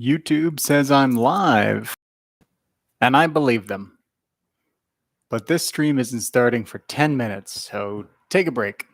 YouTube says I'm live, and I believe them. But this stream isn't starting for 10 minutes, so take a break.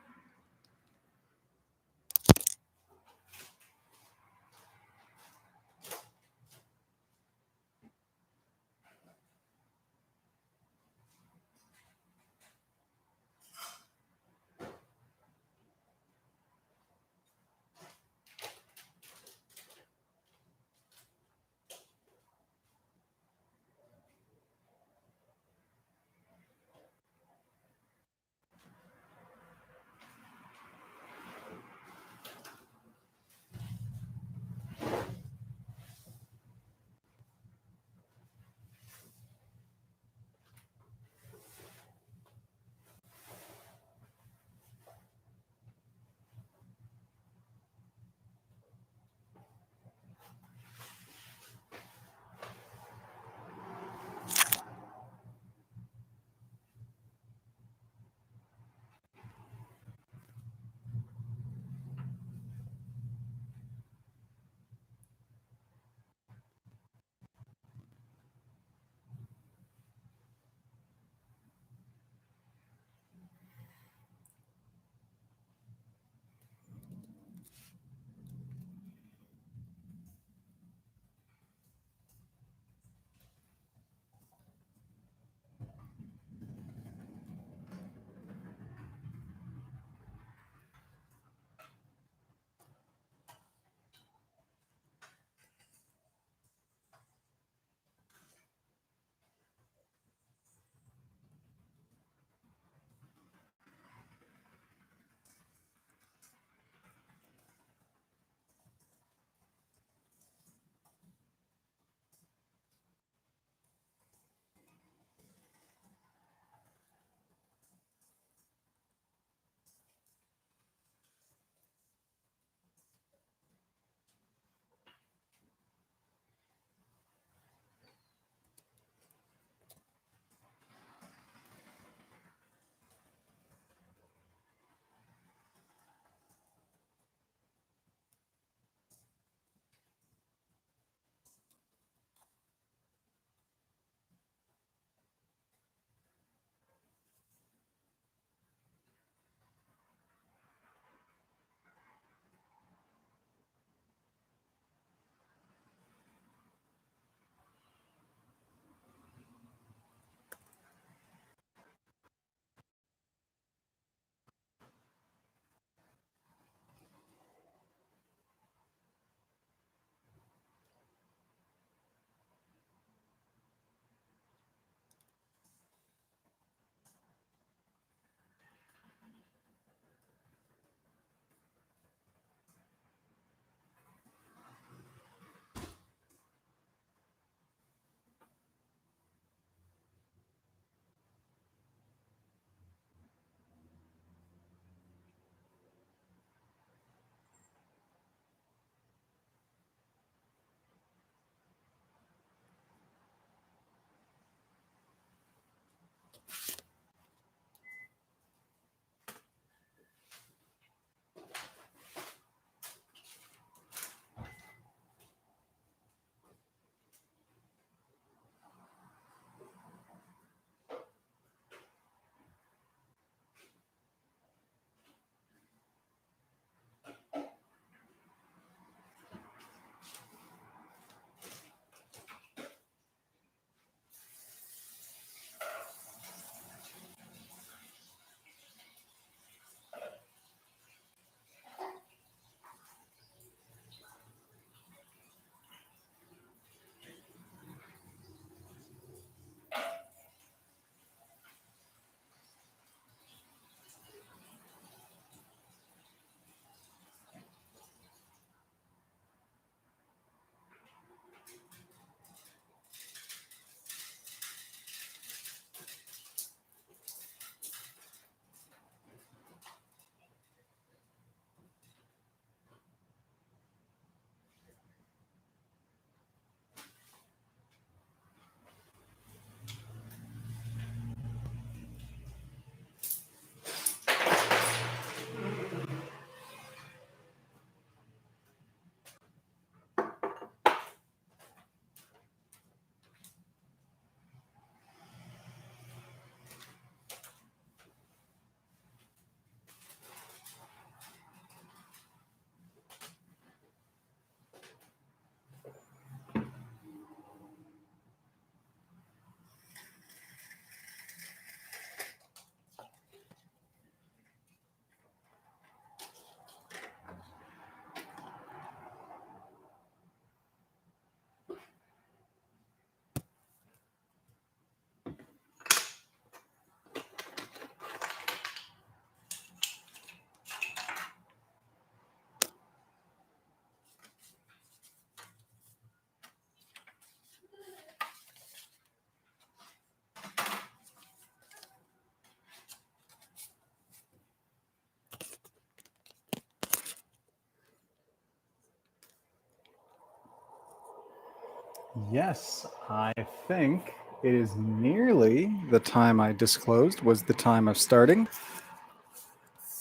Yes, I think it is nearly the time I disclosed was the time of starting.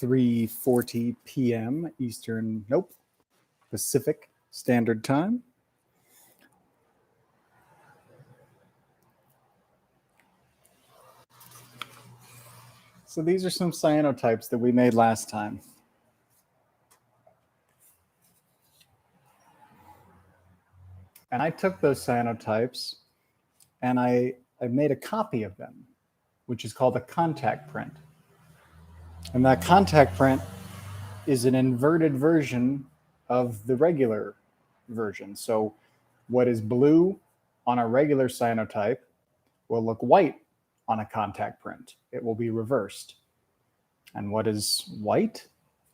3:40 p.m. Eastern, nope, Pacific Standard Time. So these are some cyanotypes that we made last time. And I took those cyanotypes and I made a copy of them, which is called a contact print. And that contact print is an inverted version of the regular version. So what is blue on a regular cyanotype will look white on a contact print. It will be reversed. And what is white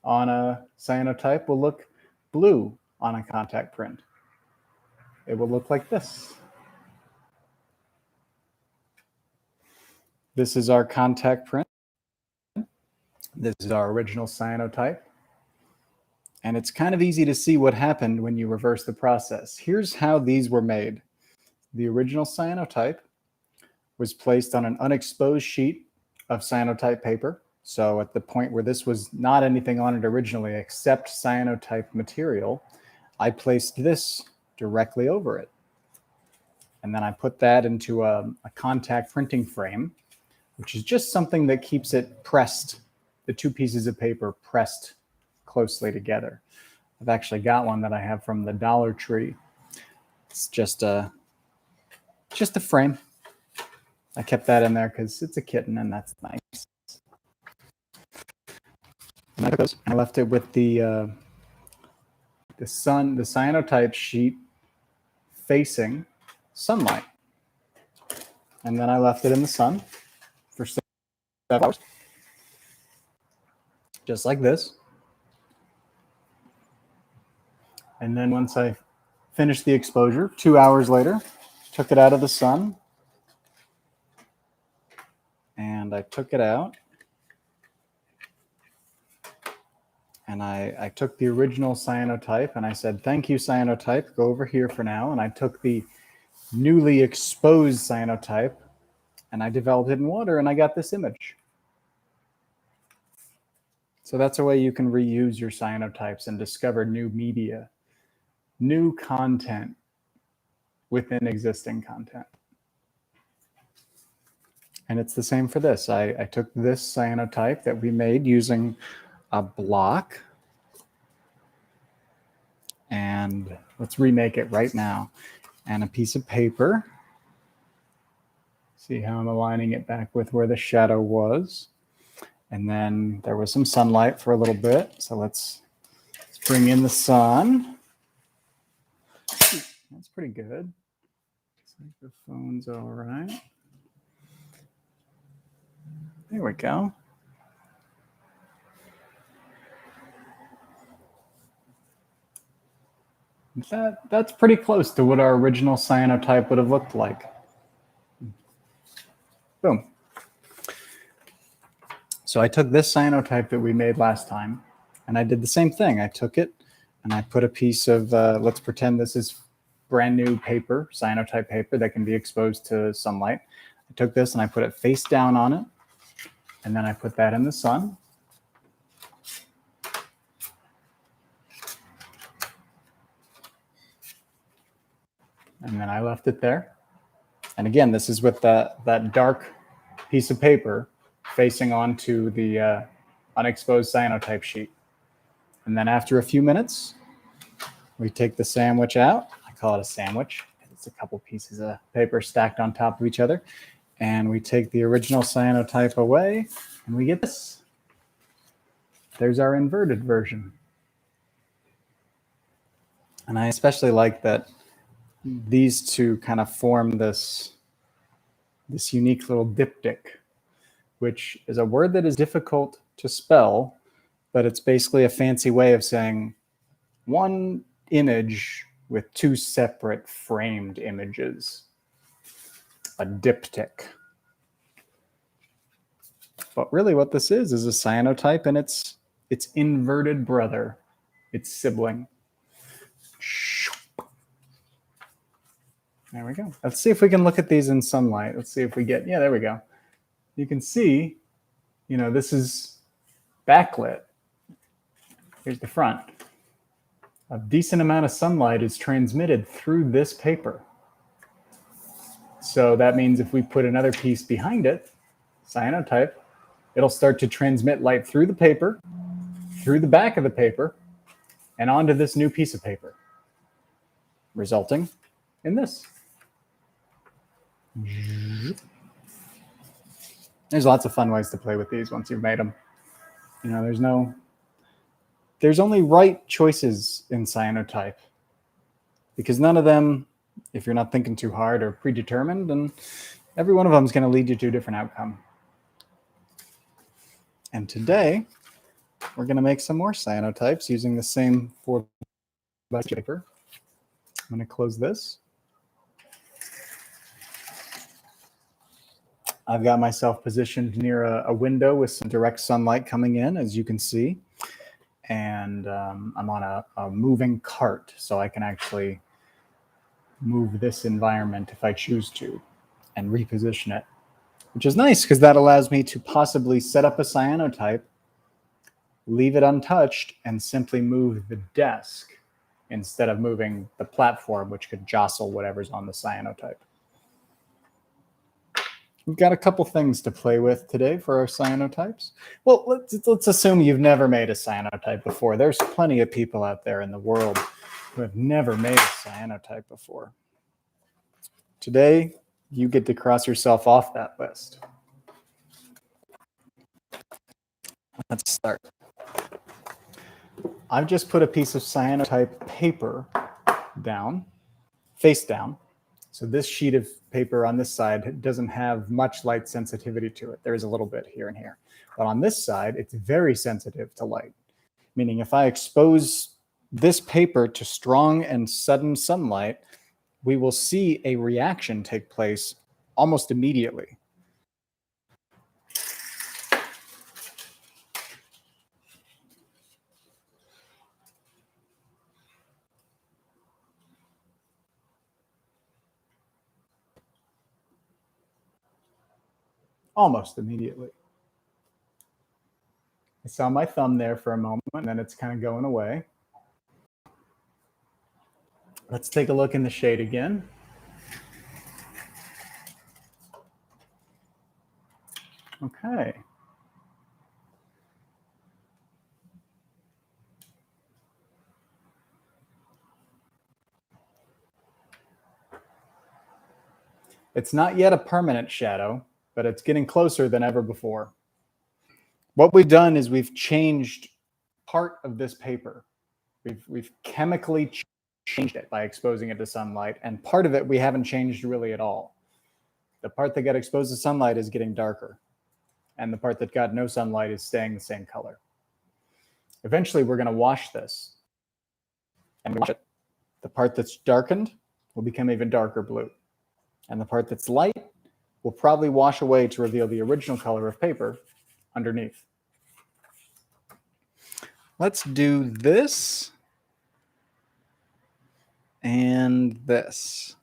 on a cyanotype will look blue on a contact print. It will look like this. This is our contact print. This is our original cyanotype. And it's kind of easy to see what happened when you reverse the process. Here's how these were made. The original cyanotype was placed on an unexposed sheet of cyanotype paper. So at the point where this was not anything on it originally except cyanotype material, I placed this directly over it. And then I put that into a contact printing frame, which is just something that keeps it pressed, the two pieces of paper pressed closely together. I've actually got one that I have from the Dollar Tree. It's just a frame. I kept that in there because it's a kitten and that's nice. And I left it with the cyanotype sheet facing sunlight. And then I left it in the sun for 7 hours. Just like this. And then once I finished the exposure, 2 hours later, took it out of the sun. And I took it out. And I took the original cyanotype and I said, thank you, cyanotype, go over here for now. And I took the newly exposed cyanotype and I developed it in water and I got this image. So that's a way you can reuse your cyanotypes and discover new media, new content within existing content. And it's the same for this. I took this cyanotype that we made using a block, and let's remake it right now, and a piece of paper. See how I'm aligning it back with where the shadow was. And then there was some sunlight for a little bit. So let's bring in the sun. That's pretty good. Microphone's all right. There we go. That's pretty close to what our original cyanotype would have looked like. Boom. So I took this cyanotype that we made last time, and I did the same thing. I took it, and I put a piece of, let's pretend this is brand new paper, cyanotype paper that can be exposed to sunlight. I took this and I put it face down on it, and then I put that in the sun. And then I left it there. And again, this is with that dark piece of paper facing onto the unexposed cyanotype sheet. And then after a few minutes, we take the sandwich out. I call it a sandwich. It's a couple pieces of paper stacked on top of each other. And we take the original cyanotype away, and we get this. There's our inverted version. And I especially like that these two kind of form this unique little diptych, which is a word that is difficult to spell, but it's basically a fancy way of saying one image with two separate framed images. A diptych. But really what this is a cyanotype and its inverted brother, its sibling. There we go. Let's see if we can look at these in sunlight. Let's see if we get, yeah, there we go. You can see, this is backlit. Here's the front. A decent amount of sunlight is transmitted through this paper. So that means if we put another piece behind it, cyanotype, it'll start to transmit light through the paper, through the back of the paper, and onto this new piece of paper, resulting in this. There's lots of fun ways to play with these once you've made them. There's only right choices in cyanotype, because none of them, if you're not thinking too hard, are predetermined, and every one of them is going to lead you to a different outcome. And today, we're going to make some more cyanotypes using the same 4x paper. I'm going to close this. I've got myself positioned near a window with some direct sunlight coming in, as you can see. And I'm on a moving cart, so I can actually move this environment if I choose to and reposition it, which is nice because that allows me to possibly set up a cyanotype, leave it untouched, and simply move the desk instead of moving the platform, which could jostle whatever's on the cyanotype. We've got a couple things to play with today for our cyanotypes. Well, let's assume you've never made a cyanotype before. There's plenty of people out there in the world who have never made a cyanotype before. Today, you get to cross yourself off that list. Let's start. I've just put a piece of cyanotype paper down, face down. So this sheet of paper on this side doesn't have much light sensitivity to it. There's a little bit here and here. But on this side, it's very sensitive to light, meaning if I expose this paper to strong and sudden sunlight, we will see a reaction take place almost immediately. Almost immediately. I saw my thumb there for a moment, and then it's kind of going away. Let's take a look in the shade again. Okay. It's not yet a permanent shadow, but it's getting closer than ever before. What we've done is we've changed part of this paper. We've chemically changed it by exposing it to sunlight, and part of it we haven't changed really at all. The part that got exposed to sunlight is getting darker, and the part that got no sunlight is staying the same color. Eventually, we're going to wash this, and wash it. The part that's darkened will become even darker blue, and the part that's light will probably wash away to reveal the original color of paper underneath. Let's do this and this.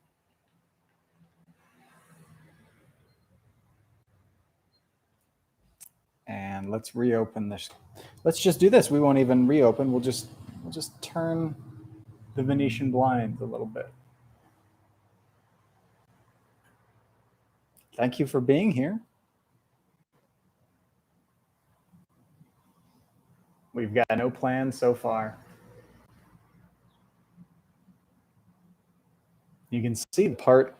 And let's reopen this. Let's just do this. We won't even reopen. We'll just turn the Venetian blinds a little bit. Thank you for being here. We've got no plan so far. You can see the part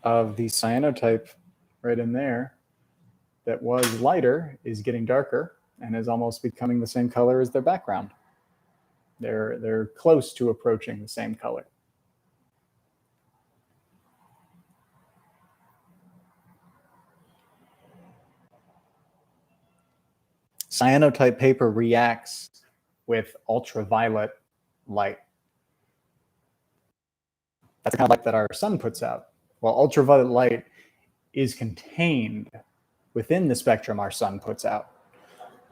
of the cyanotype right in there that was lighter is getting darker and is almost becoming the same color as their background. They're close to approaching the same color. Cyanotype paper reacts with ultraviolet light. That's the kind of light that our sun puts out. Well, ultraviolet light is contained within the spectrum our sun puts out.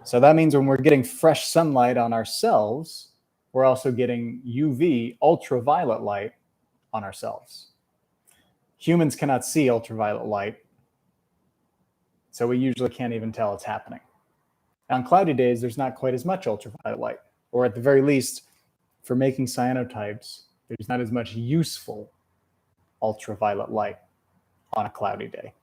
So that means when we're getting fresh sunlight on ourselves, we're also getting UV ultraviolet light on ourselves. Humans cannot see ultraviolet light, so we usually can't even tell it's happening. On cloudy days, there's not quite as much ultraviolet light, or at the very least, for making cyanotypes, there's not as much useful ultraviolet light on a cloudy day.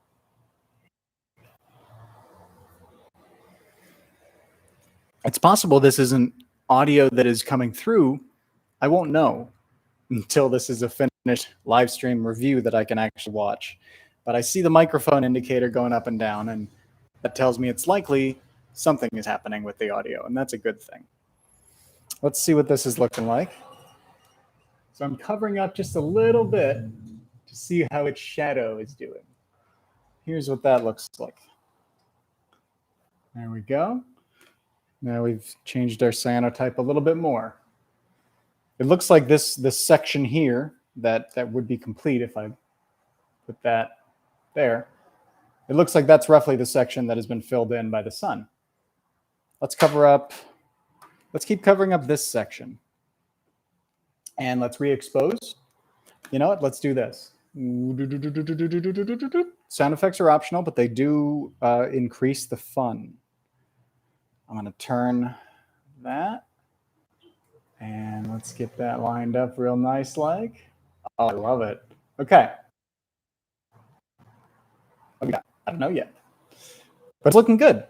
It's possible this isn't audio that is coming through. I won't know until this is a finished live stream review that I can actually watch. But I see the microphone indicator going up and down, and that tells me it's likely something is happening with the audio, and that's a good thing. Let's see what this is looking like. So I'm covering up just a little bit to see how its shadow is doing. Here's what that looks like. There we go. Now we've changed our cyanotype a little bit more. It looks like this section here that would be complete if I put that there. It looks like that's roughly the section that has been filled in by the sun. Let's keep covering up this section. And let's re-expose. You know what? Let's do this. Sound effects are optional, but they do increase the fun. I'm going to turn that. And let's get that lined up real nice like. Oh, I love it. Okay. What we got? I don't know yet. But it's looking good.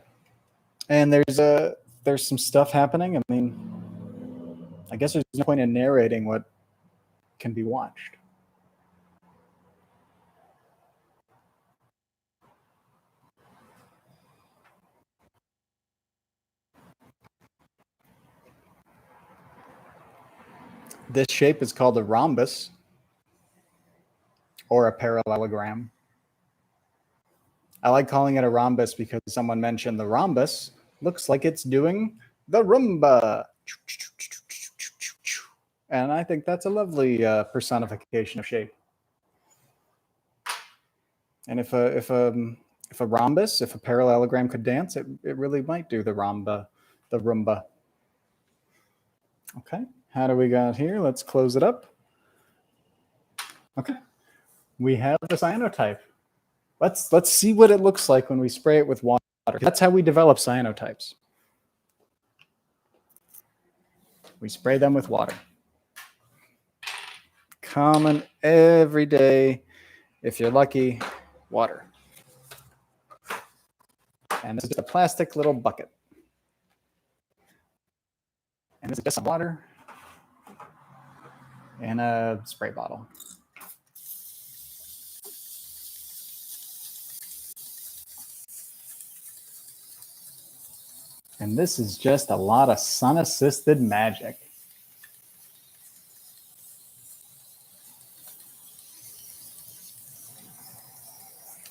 And there's some stuff happening. I mean, I guess there's no point in narrating what can be watched. This shape is called a rhombus or a parallelogram. I like calling it a rhombus because someone mentioned the rhombus looks like it's doing the Roomba. And I think that's a lovely personification of shape. And if a rhombus, if a parallelogram could dance, it really might do the Roomba. Okay, how do we got here? Let's close it up. Okay, we have the cyanotype. Let's see what it looks like when we spray it with water. That's how we develop cyanotypes. We spray them with water. Common, everyday, if you're lucky, water. And this is a plastic little bucket. And this is just some water and a spray bottle. And this is just a lot of sun-assisted magic.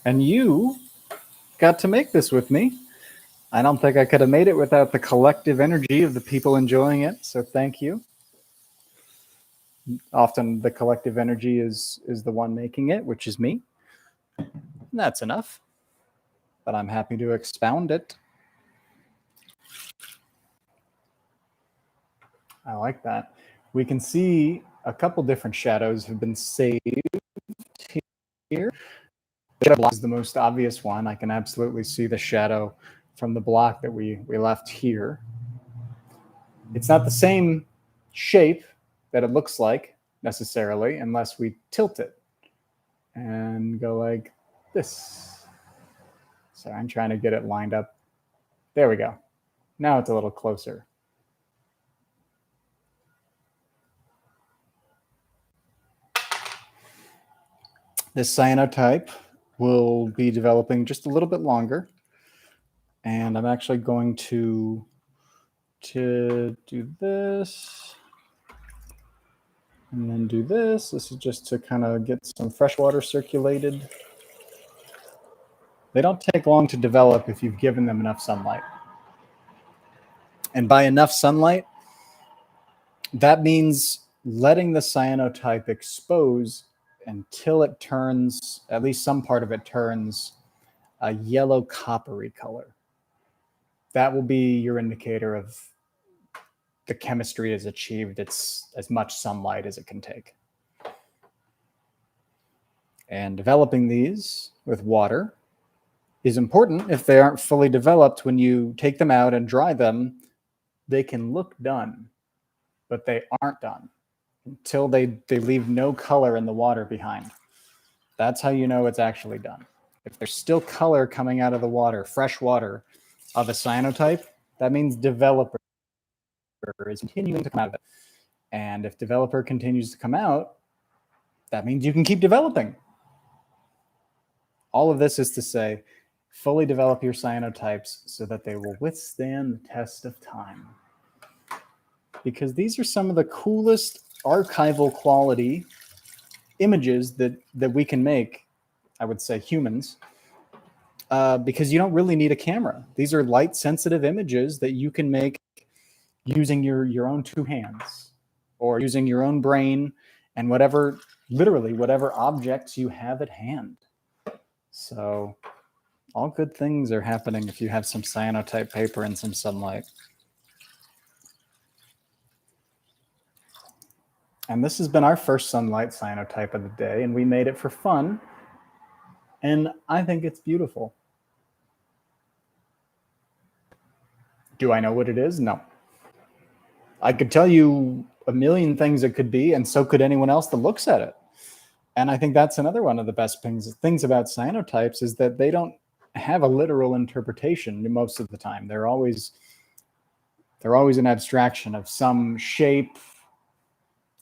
And you got to make this with me. I don't think I could have made it without the collective energy of the people enjoying it, so thank you. Often the collective energy is the one making it, which is me. And that's enough, but I'm happy to expound it. I like that. We can see a couple different shadows have been saved here. The shadow block is the most obvious one. I can absolutely see the shadow from the block that we left here. It's not the same shape that it looks like necessarily unless we tilt it and go like this. So I'm trying to get it lined up. There we go. Now it's a little closer. This cyanotype will be developing just a little bit longer. And I'm actually going to do this and then do this. This is just to kind of get some fresh water circulated. They don't take long to develop if you've given them enough sunlight. And by enough sunlight, that means letting the cyanotype expose until it turns, at least some part of it turns, a yellow coppery color. That will be your indicator of the chemistry has achieved its as much sunlight as it can take. And developing these with water is important. If they aren't fully developed, when you take them out and dry them, they can look done, but they aren't done until they leave no color in the water behind. That's how you know it's actually done. If there's still color coming out of the water, fresh water of a cyanotype, that means developer is continuing to come out of it. And if developer continues to come out, that means you can keep developing. All of this is to say, fully develop your cyanotypes so that they will withstand the test of time. Because these are some of the coolest archival quality images that we can make, I would say humans, because you don't really need a camera. These are light sensitive images that you can make using your own two hands or using your own brain and whatever, literally whatever objects you have at hand. So all good things are happening if you have some cyanotype paper and some sunlight. And this has been our first sunlight cyanotype of the day, and we made it for fun. And I think it's beautiful. Do I know what it is? No. I could tell you a million things it could be, and so could anyone else that looks at it. And I think that's another one of the best things about cyanotypes is that they don't have a literal interpretation most of the time. They're always an abstraction of some shape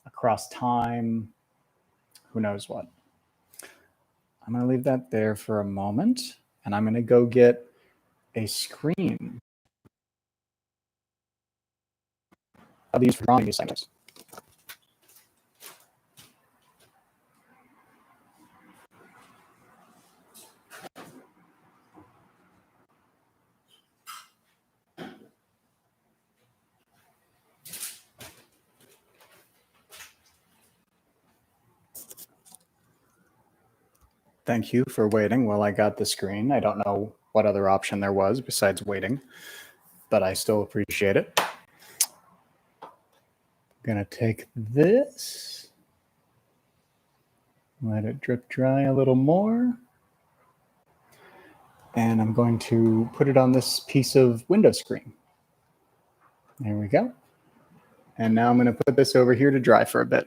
across time, who knows what. I'm going to leave that there for a moment, and I'm going to go get a screen. I'll be used for drawing these cyanotypes. Thank you for waiting while I got the screen. I don't know what other option there was besides waiting, but I still appreciate it. I'm going to take this, let it drip dry a little more, and I'm going to put it on this piece of window screen. There we go. And now I'm going to put this over here to dry for a bit.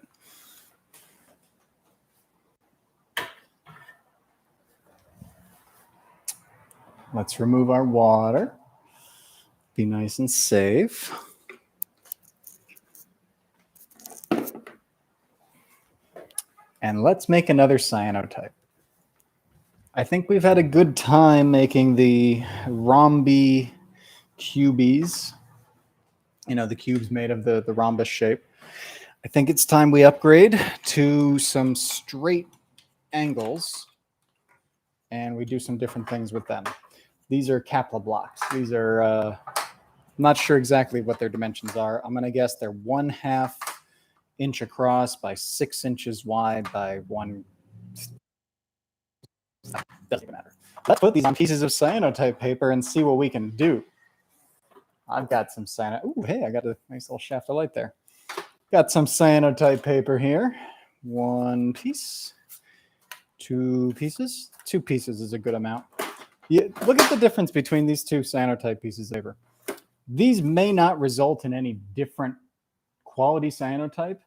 Let's remove our water. Be nice and safe. And let's make another cyanotype. I think we've had a good time making the rhomby cubies. You know, the cubes made of the rhombus shape. I think it's time we upgrade to some straight angles, and we do some different things with them. These are Kaplan blocks. These are, I'm not sure exactly what their dimensions are. I'm going to guess they're 1/2 inch across by 6 inches wide by 1. Doesn't even matter. Let's put these on pieces of cyanotype paper and see what we can do. I've got some Ooh, hey, I got a nice little shaft of light there. Got some cyanotype paper here. 1 piece, 2 pieces. 2 pieces is a good amount. Yeah, look at the difference between these two cyanotype pieces of paper. These may not result in any different quality cyanotype,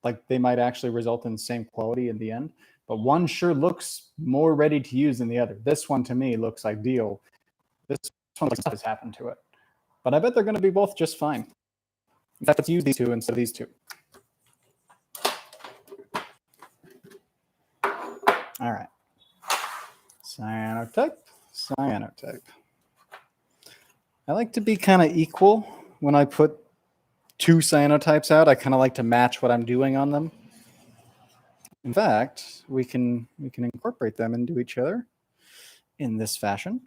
like they might actually result in the same quality in the end, but one sure looks more ready to use than the other. This one to me looks ideal. This one looks like something has happened to it, but I bet they're going to be both just fine. In fact, let's use these two instead of these two. All right. Cyanotype, cyanotype. I like to be kind of equal when I put 2 cyanotypes out. I kind of like to match what I'm doing on them. In fact, we can incorporate them into each other in this fashion.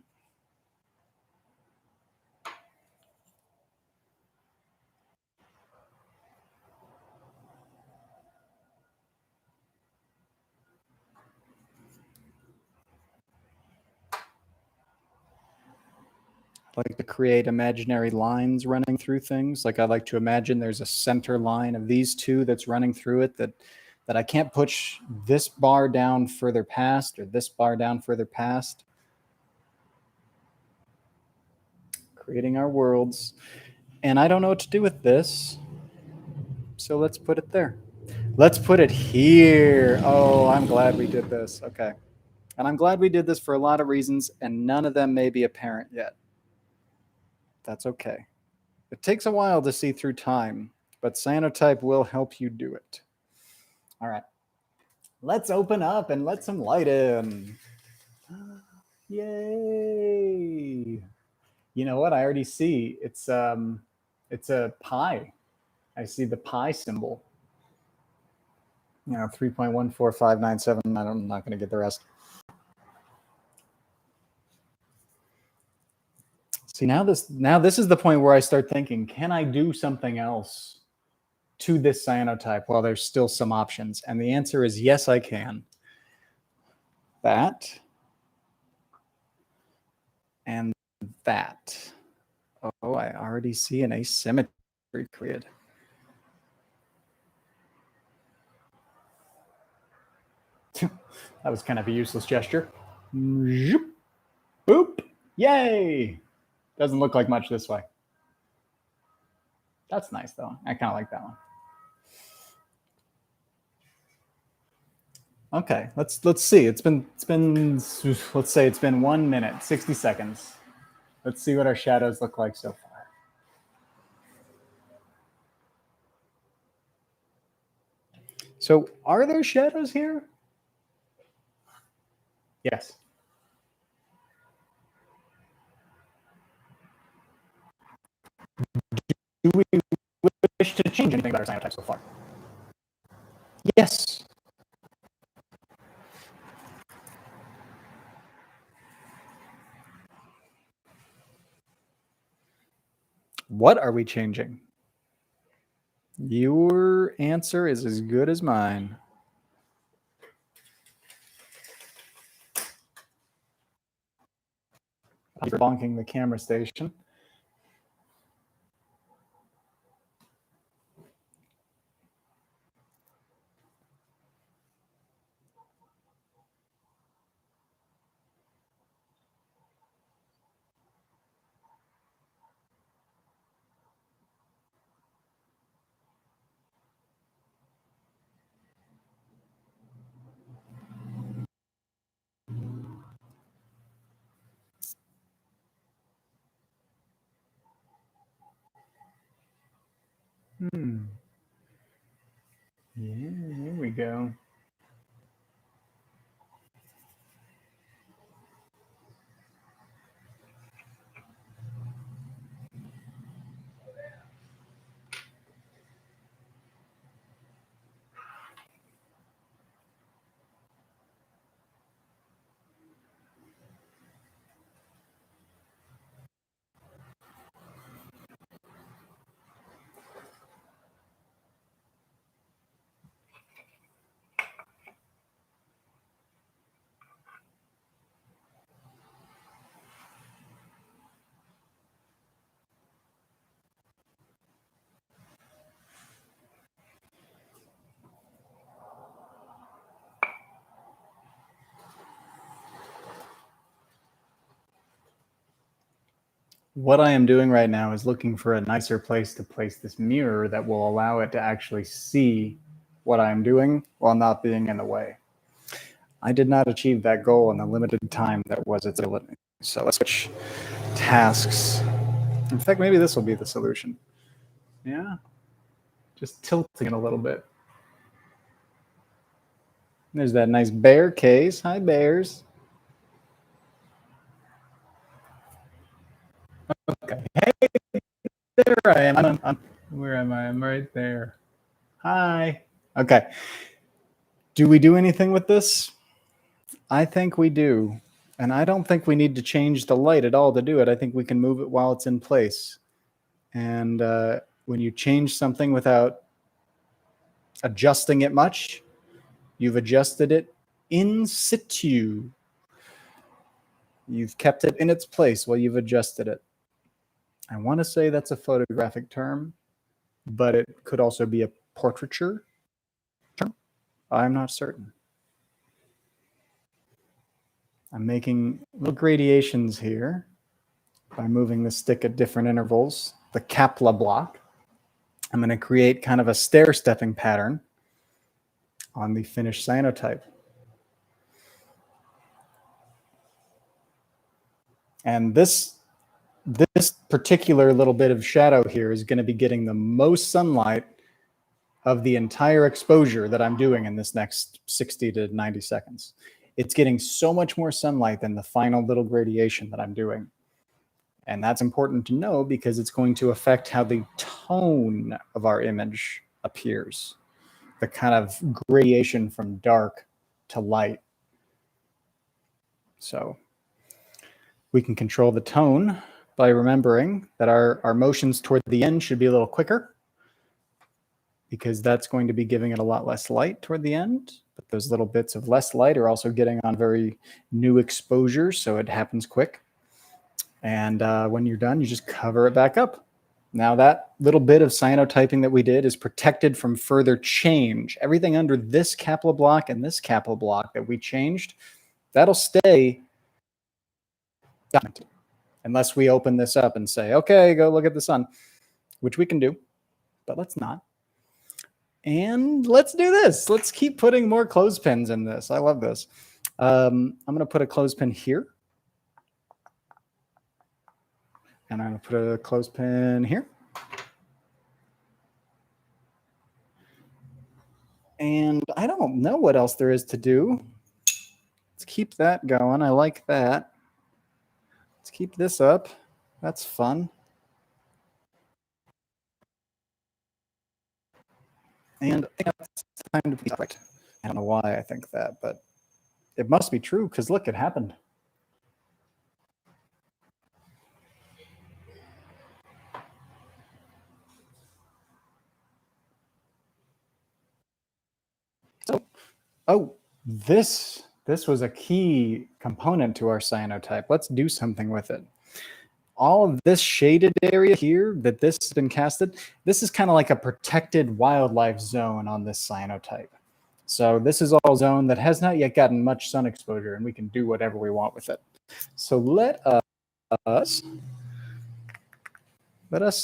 I like to create imaginary lines running through things. Like I like to imagine there's a center line of these two that's running through it that that I can't push this bar down further past or this bar down further past. Creating our worlds. And I don't know what to do with this. So let's put it there. Let's put it here. Oh, I'm glad we did this. Okay. And I'm glad we did this for a lot of reasons, and none of them may be apparent yet. That's okay. It takes a while to see through time, but Cyanotype will help you do it. All right. Let's open up and let some light in. Yay. You know what? I already see it's a pi. I see the pi symbol. 3.14597. I'm not going to get the rest. See, now this is the point where I start thinking, can I do something else to this cyanotype while there's still some options? And the answer is yes, I can. That and that. Oh, I already see an asymmetry created. That was kind of a useless gesture. Boop. Yay. Doesn't look like much this way. That's nice though. I kind of like that one. Okay, let's see. It's been let's say it's been 1 minute, 60 seconds. Let's see what our shadows look like so far. So are there shadows here? Yes. Do we wish to change anything about our cyanotype so far? Yes. What are we changing? Your answer is as good as mine. For bonking the camera station. Yeah, here we go. What I am doing right now is looking for a nicer place to place this mirror that will allow it to actually see what I'm doing while not being in the way. I did not achieve that goal in the limited time that was its ability. So let's switch tasks. In fact, maybe this will be the solution. Yeah, just tilting it a little bit. There's that nice bear case. Hi, bears. Okay. Hey, there I am. Where am I? I'm right there. Hi. Okay. Do we do anything with this? I think we do. And I don't think we need to change the light at all to do it. I think we can move it while it's in place. And when you change something without adjusting it much, you've adjusted it in situ. You've kept it in its place while you've adjusted it. I want to say that's a photographic term, but it could also be a portraiture term. I'm not certain. I'm making little gradations here by moving the stick at different intervals, the Kapla block. I'm going to create kind of a stair-stepping pattern on the finished cyanotype. And this particular little bit of shadow here is going to be getting the most sunlight of the entire exposure that I'm doing in this next 60 to 90 seconds. It's getting so much more sunlight than the final little gradation that I'm doing. And that's important to know because it's going to affect how the tone of our image appears, the kind of gradation from dark to light. So we can control the tone by remembering that our motions toward the end should be a little quicker, because that's going to be giving it a lot less light toward the end. But those little bits of less light are also getting on very new exposure, so it happens quick. And when you're done, you just cover it back up. Now that little bit of cyanotyping that we did is protected from further change. Everything under this Kapla block and this Kapla block that we changed, that'll stay documented. Unless we open this up and say, okay, go look at the sun, which we can do, but let's not. And let's do this. Let's keep putting more clothespins in this. I love this. I'm going to put a clothespin here. And I'm going to put a clothespin here. And I don't know what else there is to do. Let's keep that going. I like that. Let's keep this up. That's fun. And I think it's time to be right. I don't know why I think that, but it must be true because look, it happened. So, oh, this was a key component to our cyanotype. Let's do something with it. All of this shaded area here that this has been casted, this is kind of like a protected wildlife zone on this cyanotype. So this is all zone that has not yet gotten much sun exposure, and we can do whatever we want with it. So let us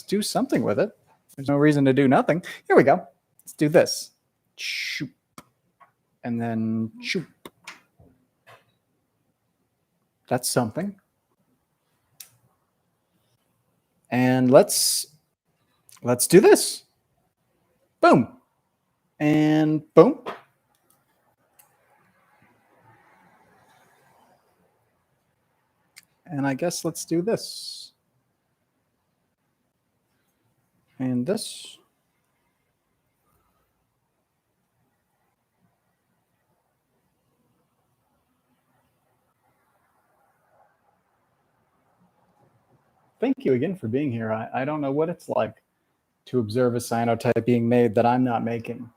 do something with it. There's no reason to do nothing. Here we go. Let's do this. Shoop. And then shoop. That's something. And let's do this. Boom. And boom. And I guess let's do this. And this. Thank you again for being here. I don't know what it's like to observe a cyanotype being made that I'm not making.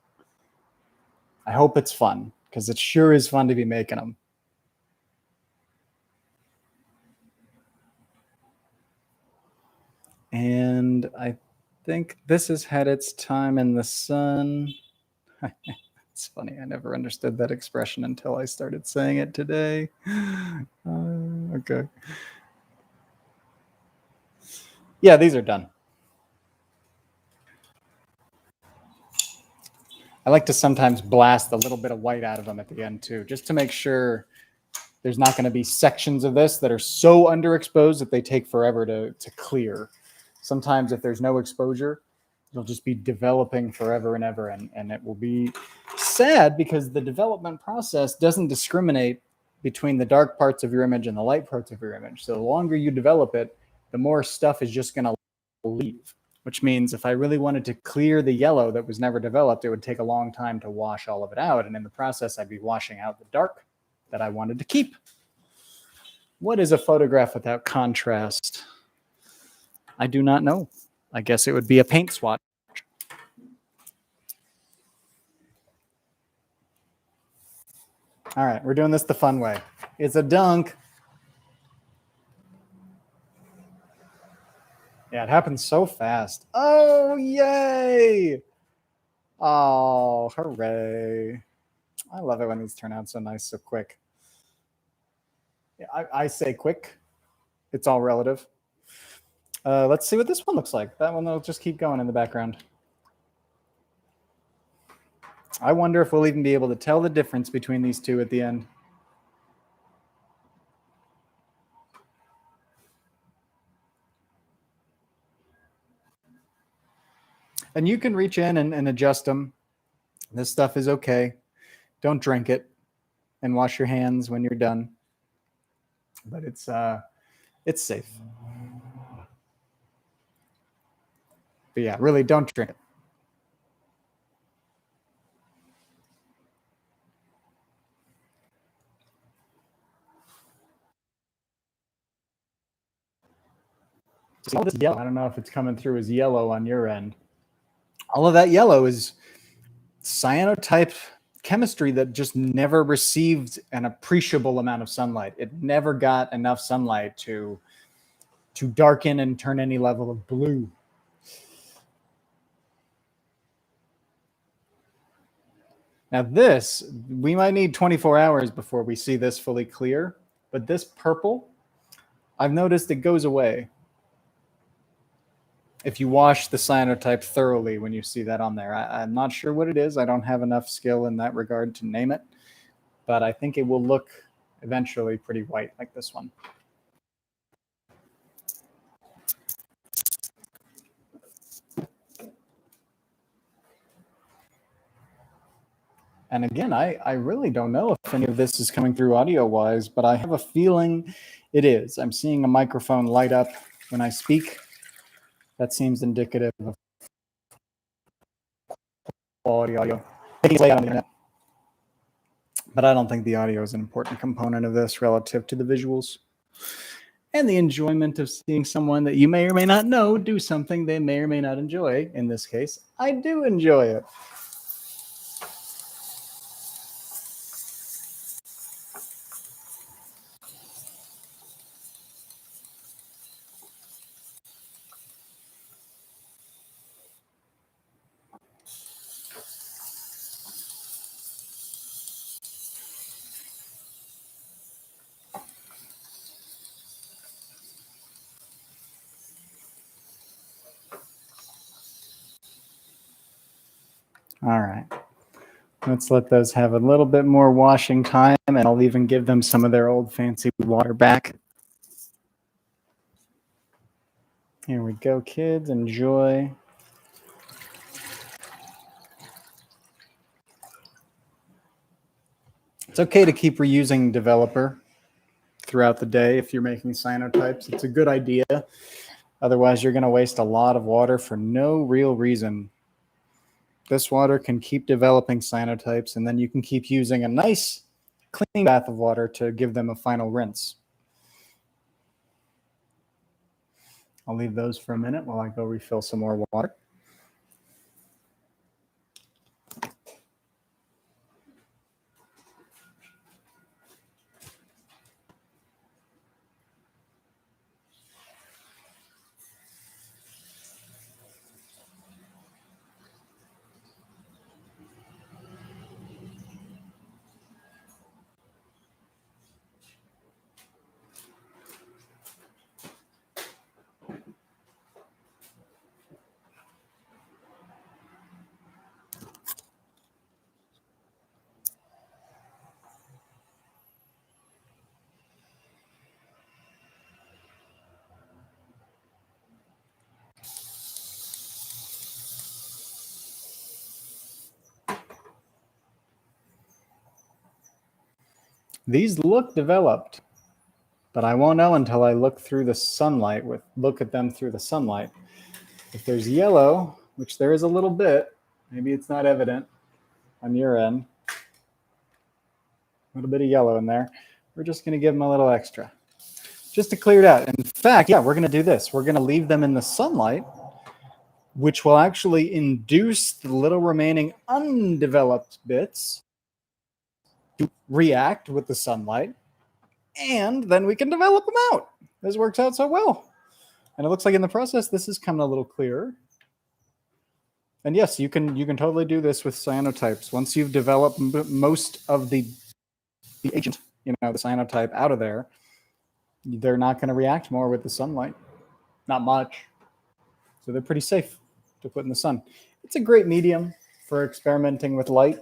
I hope it's fun, because it sure is fun to be making them. And I think this has had its time in the sun. It's funny, I never understood that expression until I started saying it today. Okay. Yeah, these are done. I like to sometimes blast a little bit of white out of them at the end too, just to make sure there's not going to be sections of this that are so underexposed that they take forever to clear. Sometimes if there's no exposure, it'll just be developing forever and ever, and it will be sad because the development process doesn't discriminate between the dark parts of your image and the light parts of your image. So the longer you develop it, the more stuff is just going to leave, which means if I really wanted to clear the yellow that was never developed, it would take a long time to wash all of it out. And in the process, I'd be washing out the dark that I wanted to keep. What is a photograph without contrast? I do not know. I guess it would be a paint swatch. All right, we're doing this the fun way. It's a dunk. Yeah, it happens so fast. Oh, yay! Oh, hooray. I love it when these turn out so nice, so quick. Yeah, I say quick. It's all relative. Let's see what this one looks like. That one will just keep going in the background. I wonder if we'll even be able to tell the difference between these two at the end. And you can reach in and adjust them. This stuff is okay. Don't drink it, and wash your hands when you're done. But it's safe. But yeah, really don't drink it. So all this yellow, I don't know if it's coming through as yellow on your end. All of that yellow is cyanotype chemistry that just never received an appreciable amount of sunlight. It never got enough sunlight to darken and turn any level of blue. Now this, we might need 24 hours before we see this fully clear, but this purple, I've noticed it goes away if you wash the cyanotype thoroughly when you see that on there. I'm not sure what it is. I don't have enough skill in that regard to name it, but I think it will look eventually pretty white like this one. And again, I really don't know if any of this is coming through audio-wise, but I have a feeling it is. I'm seeing a microphone light up when I speak. That seems indicative of quality audio. It's way out on the internet. But I don't think the audio is an important component of this relative to the visuals. And the enjoyment of seeing someone that you may or may not know do something they may or may not enjoy. In this case, I do enjoy it. All right. Let's let those have a little bit more washing time, and I'll even give them some of their old fancy water back. Here we go, kids. Enjoy. It's okay to keep reusing developer throughout the day if you're making cyanotypes. It's a good idea. Otherwise, you're going to waste a lot of water for no real reason. This water can keep developing cyanotypes, and then you can keep using a nice clean bath of water to give them a final rinse. I'll leave those for a minute while I go refill some more water. These look developed, but I won't know until I look through the sunlight, look at them through the sunlight. If there's yellow, which there is a little bit, maybe it's not evident on your end, a little bit of yellow in there, we're just going to give them a little extra just to clear it out. In fact, yeah, we're going to do this. We're going to leave them in the sunlight, which will actually induce the little remaining undeveloped bits to react with the sunlight, and then we can develop them out. This works out so well. And it looks like in the process, this is coming a little clearer. And yes, you can totally do this with cyanotypes. Once you've developed most of the agent, the cyanotype out of there, they're not going to react more with the sunlight. Not much. So they're pretty safe to put in the sun. It's a great medium for experimenting with light.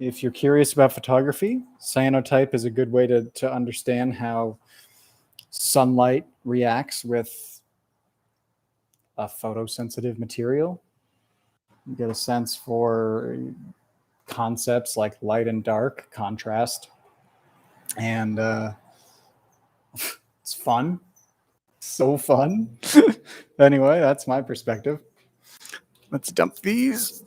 If you're curious about photography, cyanotype is a good way to understand how sunlight reacts with a photosensitive material. You get a sense for concepts like light and dark, contrast, and it's fun. So fun. Anyway, that's my perspective. Let's dump these.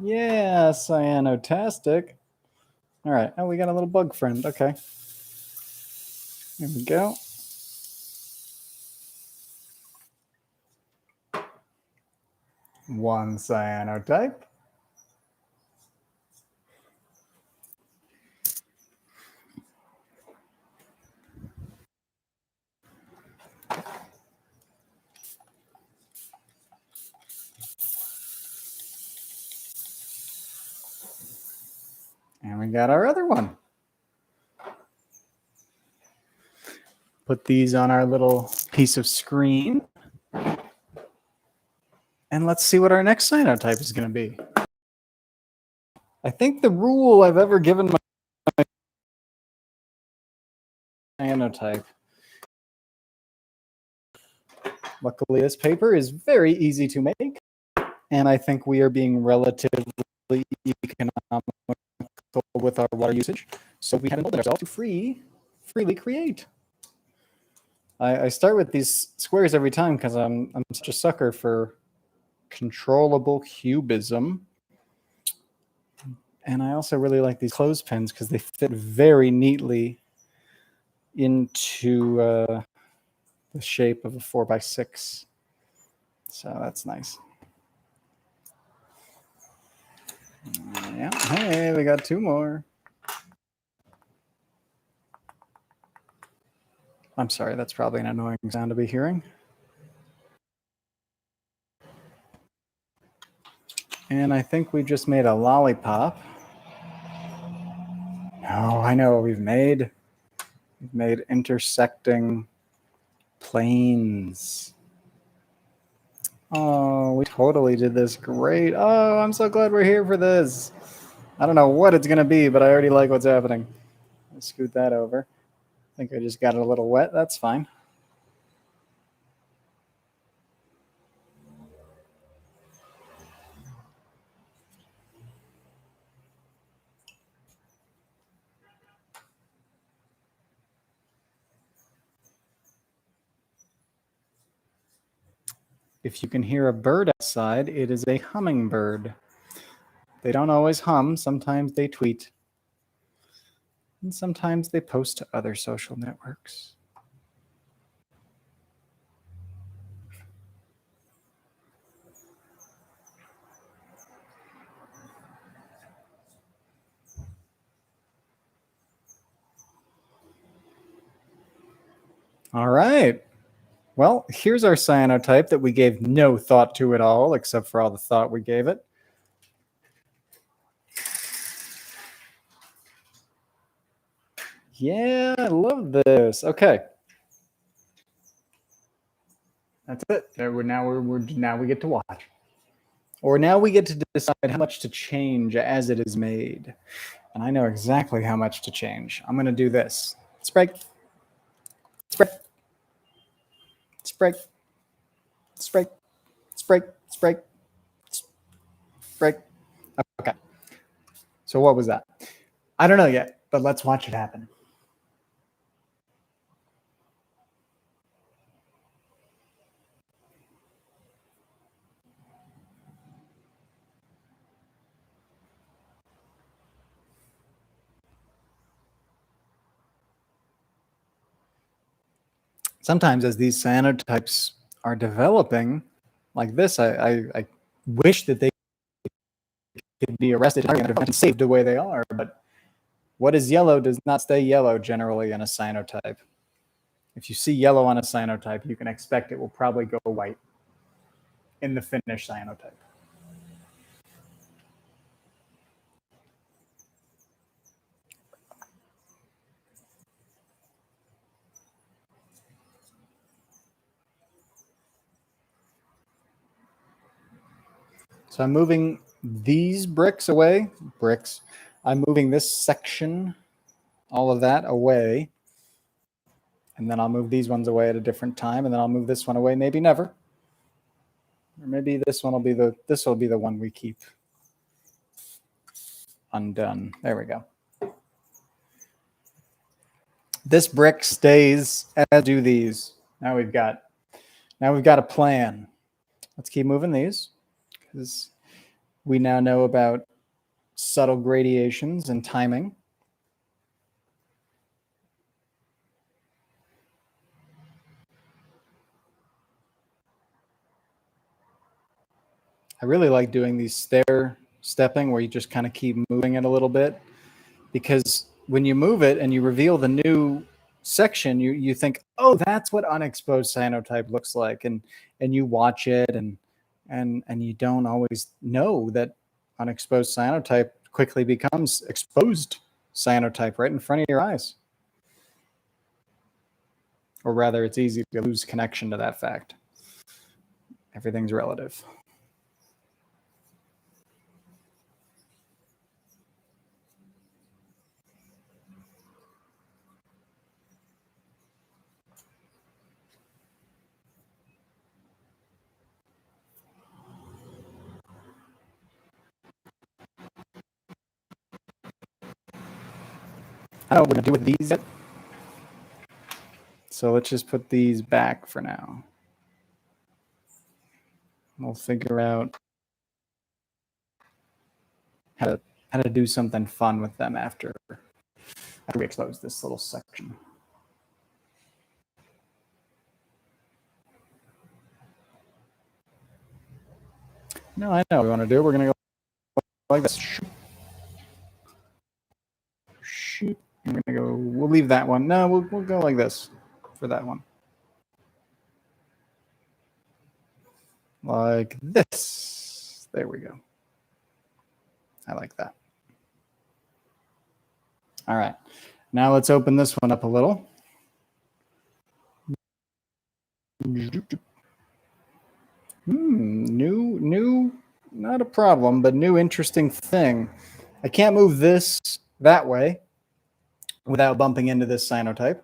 Yeah, cyanotastic. All right. Oh, we got a little bug friend. Okay. Here we go. One cyanotype. And we got our other one. Put these on our little piece of screen. And let's see what our next cyanotype is going to be. I think the rule I've ever given my cyanotype. Luckily, this paper is very easy to make. And I think we are being relatively economical with our water usage. So we haven't ourselves to freely create. I start with these squares every time because I'm such a sucker for controllable cubism. And I also really like these clothespins because they fit very neatly into the shape of a 4x6. So that's nice. Yeah. Hey, we got two more. I'm sorry, that's probably an annoying sound to be hearing. And I think we just made a lollipop. Oh, I know what we've made. We've made intersecting planes. Oh, we totally did this great. Oh, I'm so glad we're here for this. I don't know what it's going to be, but I already like what's happening. Let's scoot that over. I think I just got it a little wet. That's fine. If you can hear a bird outside, it is a hummingbird. They don't always hum. Sometimes they tweet. And sometimes they post to other social networks. All right. Well, here's our cyanotype that we gave no thought to at all, except for all the thought we gave it. Yeah, I love this. Okay. That's it. Now we get to watch. Or now we get to decide how much to change as it is made. And I know exactly how much to change. I'm going to do this. Spray. Spray. Spray. Spray. Spray. Spray. Spray. Okay. So what was that? I don't know yet, but let's watch it happen. Sometimes as these cyanotypes are developing like this, I wish that they could be arrested and saved the way they are. But what is yellow does not stay yellow generally in a cyanotype. If you see yellow on a cyanotype, you can expect it will probably go white in the finished cyanotype. So I'm moving these bricks away. I'm moving this section, all of that away. And then I'll move these ones away at a different time. And then I'll move this one away, maybe never. Or maybe this one will be the one we keep undone. There we go. This brick stays, as do these. Now we've got a plan. Let's keep moving these, because we now know about subtle gradations and timing. I really like doing these stair stepping where you just kind of keep moving it a little bit, because when you move it and you reveal the new section, you think, oh, that's what unexposed cyanotype looks like, and you watch it and you don't always know that unexposed cyanotype quickly becomes exposed cyanotype right in front of your eyes. Or rather, it's easy to lose connection to that fact. Everything's relative. I don't know what we're going to do with these yet. So let's just put these back for now. We'll figure out how to do something fun with them after we expose this little section. No, I know what we want to do. We're going to go like this. Shoot. We're going to go, we'll leave that one. No, we'll go like this for that one. Like this. There we go. I like that. All right. Now let's open this one up a little. New, not a problem, but new interesting thing. I can't move this that way without bumping into this cyanotype.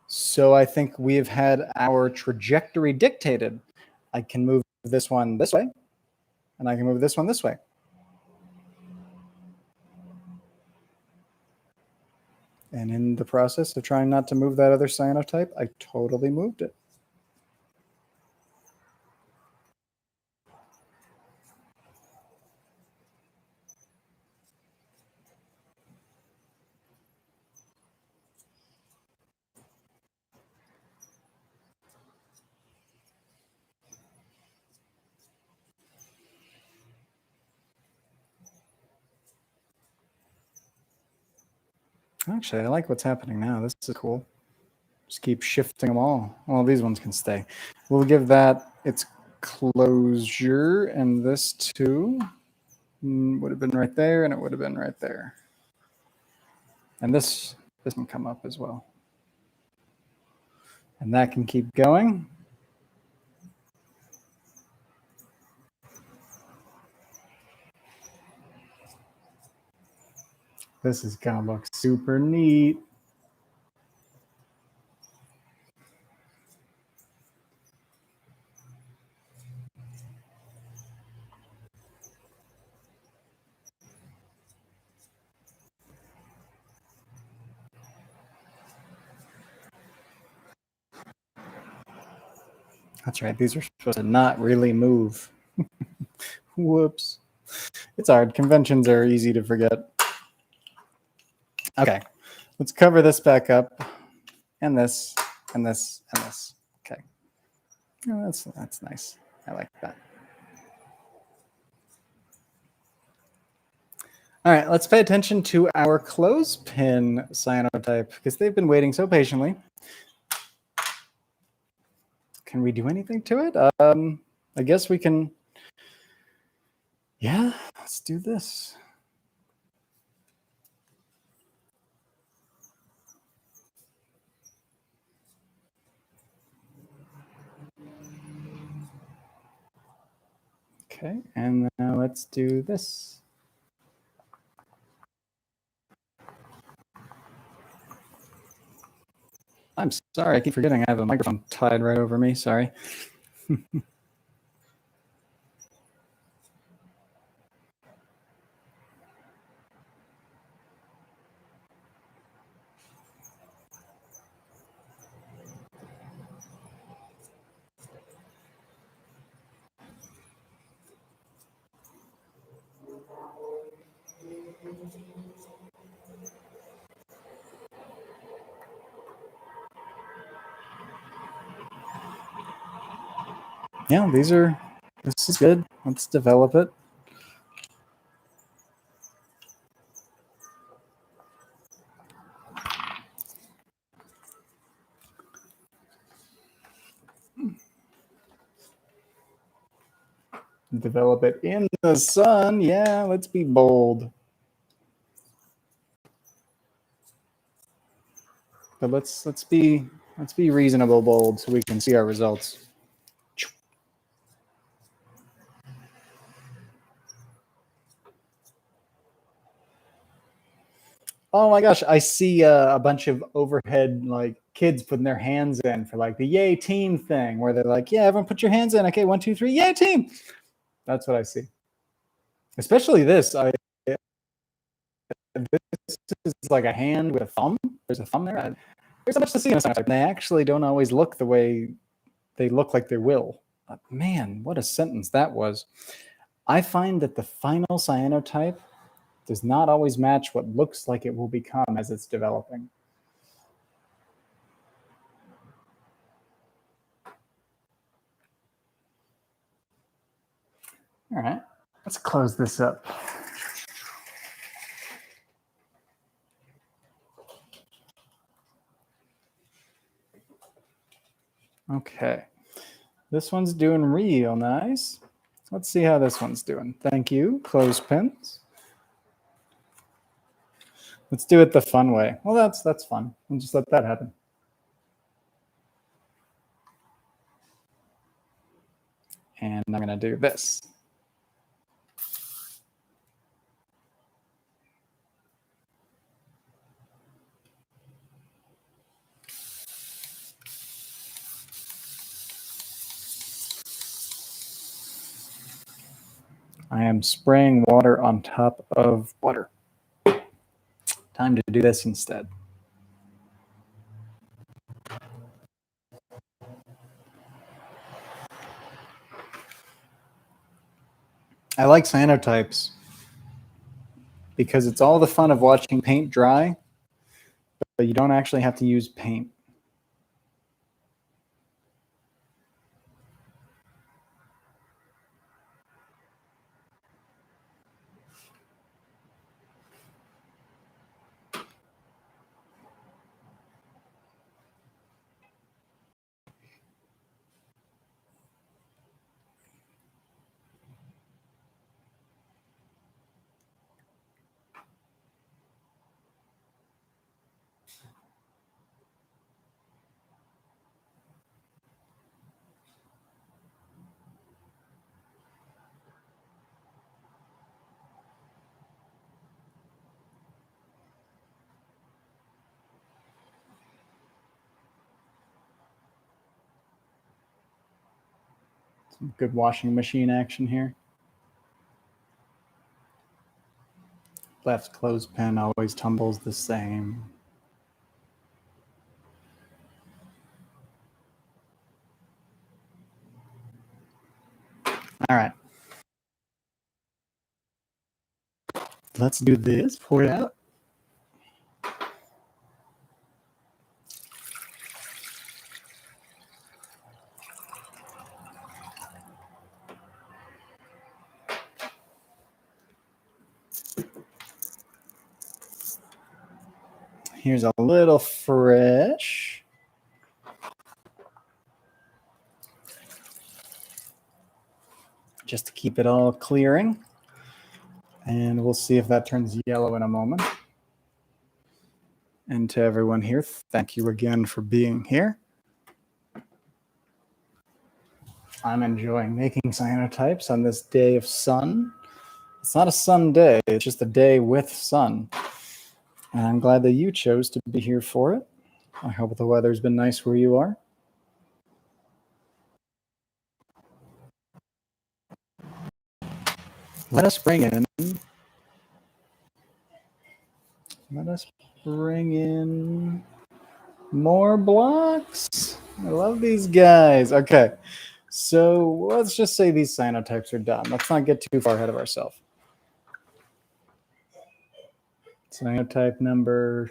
So I think we've had our trajectory dictated. I can move this one this way, and I can move this one this way. And in the process of trying not to move that other cyanotype, I totally moved it. Actually, I like what's happening now. This is cool. Just keep shifting them all. Well, these ones can stay. We'll give that its closure, and this too would have been right there, and it would have been right there. And this can come up as well. And that can keep going. This is going to look super neat. That's right. These are supposed to not really move. Whoops. It's hard. Conventions are easy to forget. Okay. Let's cover this back up. And this, and this, and this. Okay. Oh, that's nice. I like that. All right. Let's pay attention to our clothespin cyanotype, because they've been waiting so patiently. Can we do anything to it? I guess we can. Yeah, let's do this. Okay, and now let's do this. I'm sorry, I keep forgetting I have a microphone tied right over me. Sorry. Yeah, this is good. Let's develop it. Develop it in the sun. Yeah, let's be bold. But let's be reasonable bold so we can see our results. Oh my gosh, I see a bunch of overhead like kids putting their hands in for like the yay team thing where they're like, yeah, everyone put your hands in. Okay, 1, 2, 3, yay team. That's what I see. Especially this. This is like a hand with a thumb. There's a thumb there. There's so much to see in a cyanotype. They actually don't always look the way they look like they will. Man, what a sentence that was. I find that the final cyanotype does not always match what looks like it will become as it's developing. All right, let's close this up. Okay, this one's doing real nice. Let's see how this one's doing. Thank you, clothespins. Let's do it the fun way. Well, that's fun. We'll just let that happen. And I'm going to do this. I am spraying water on top of water. Time to do this instead. I like cyanotypes because it's all the fun of watching paint dry, but you don't actually have to use paint. Some good washing machine action here. Left clothespin always tumbles the same. All right. Let's do this. Pour it out. Here's a little fresh. just to keep it all clearing. And we'll see if that turns yellow in a moment. And to everyone here, thank you again for being here. I'm enjoying making cyanotypes on this day of sun. It's not a sun day, it's just a day with sun. And I'm glad that you chose to be here for it. I hope the weather's been nice where you are. Let us bring in more blocks. I love these guys. Okay, so let's just say these cyanotypes are done. Let's not get too far ahead of ourselves. Cyanotype number,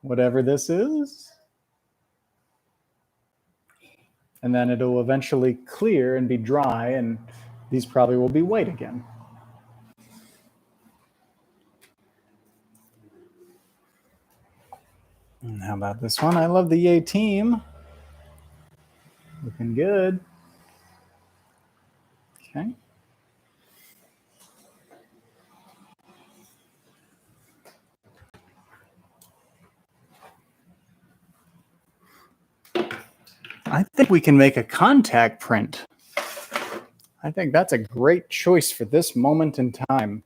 whatever this is. And then it'll eventually clear and be dry, and these probably will be white again. And how about this one? I love the Yay team. Looking good. Okay. I think we can make a contact print. I think that's a great choice for this moment in time.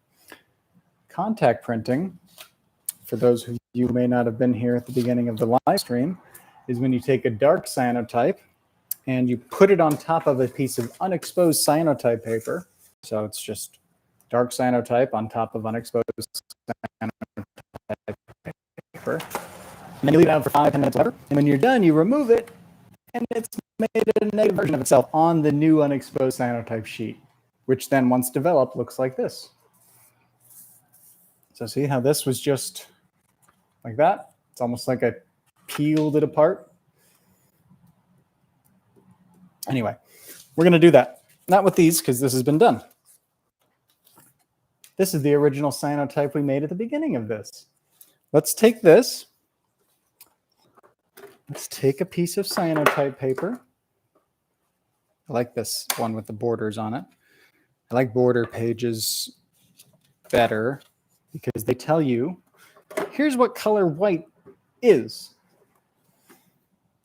Contact printing, for those of you who may not have been here at the beginning of the live stream, is when you take a dark cyanotype and you put it on top of a piece of unexposed cyanotype paper. So it's just dark cyanotype on top of unexposed cyanotype paper. And then you leave it out for 5-10 minutes, whatever. And when you're done, you remove it, and it's made a negative version of itself on the new unexposed cyanotype sheet, which then, once developed, looks like this. So see how this was just like that? It's almost like I peeled it apart. Anyway, we're going to do that. Not with these, because this has been done. This is the original cyanotype we made at the beginning of this. Let's take this. Let's take a piece of cyanotype paper. I like this one with the borders on it. I like border pages better because they tell you, here's what color white is.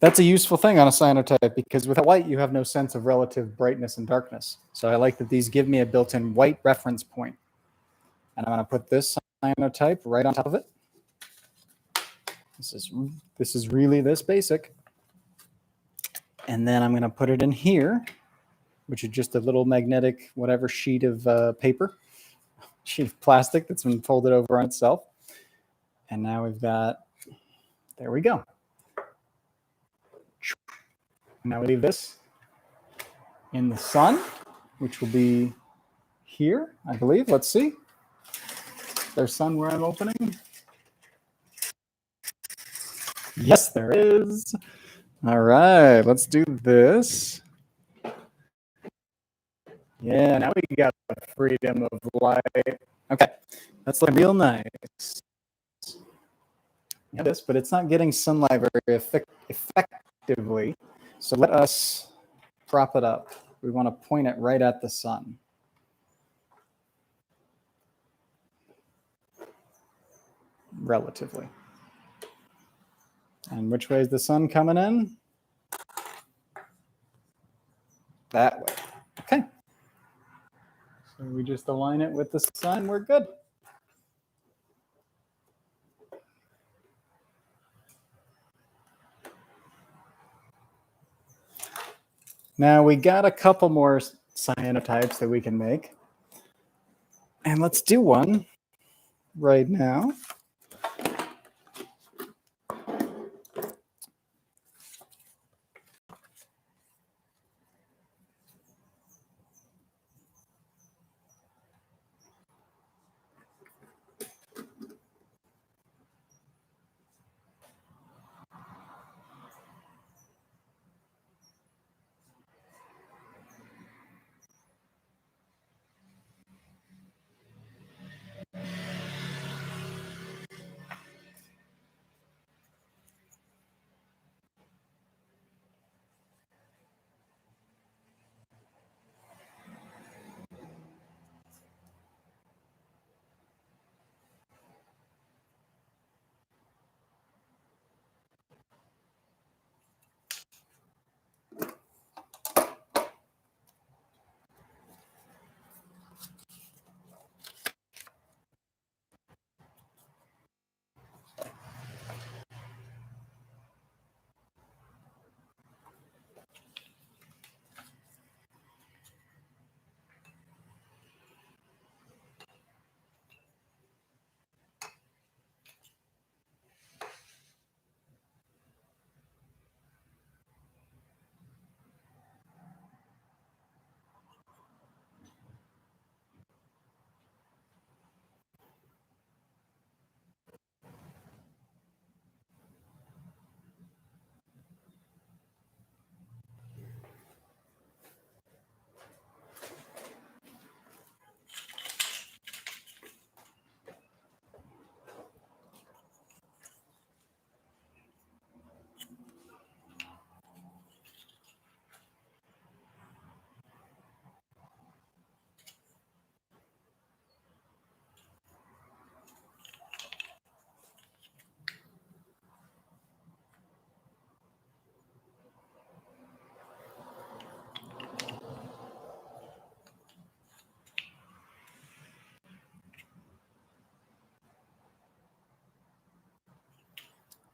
That's a useful thing on a cyanotype because without white, you have no sense of relative brightness and darkness. So I like that these give me a built-in white reference point. And I'm going to put this cyanotype right on top of it. This is really this basic. And then I'm going to put it in here, which is just a little magnetic whatever sheet of paper, sheet of plastic that's been folded over on itself. And now we've got, there we go. Now we leave this in the sun, which will be here, I believe. Let's see. There's sun where I'm opening. Yes, there is. All right, let's do this. Yeah, now we got the freedom of light. Okay, that's looking real nice. Yeah, this, but it's not getting sunlight very effectively. So let us prop it up. We want to point it right at the sun. Relatively. And which way is the sun coming in? That way. Okay. So we just align it with the sun. We're good. Now we got a couple more cyanotypes that we can make. And let's do one right now.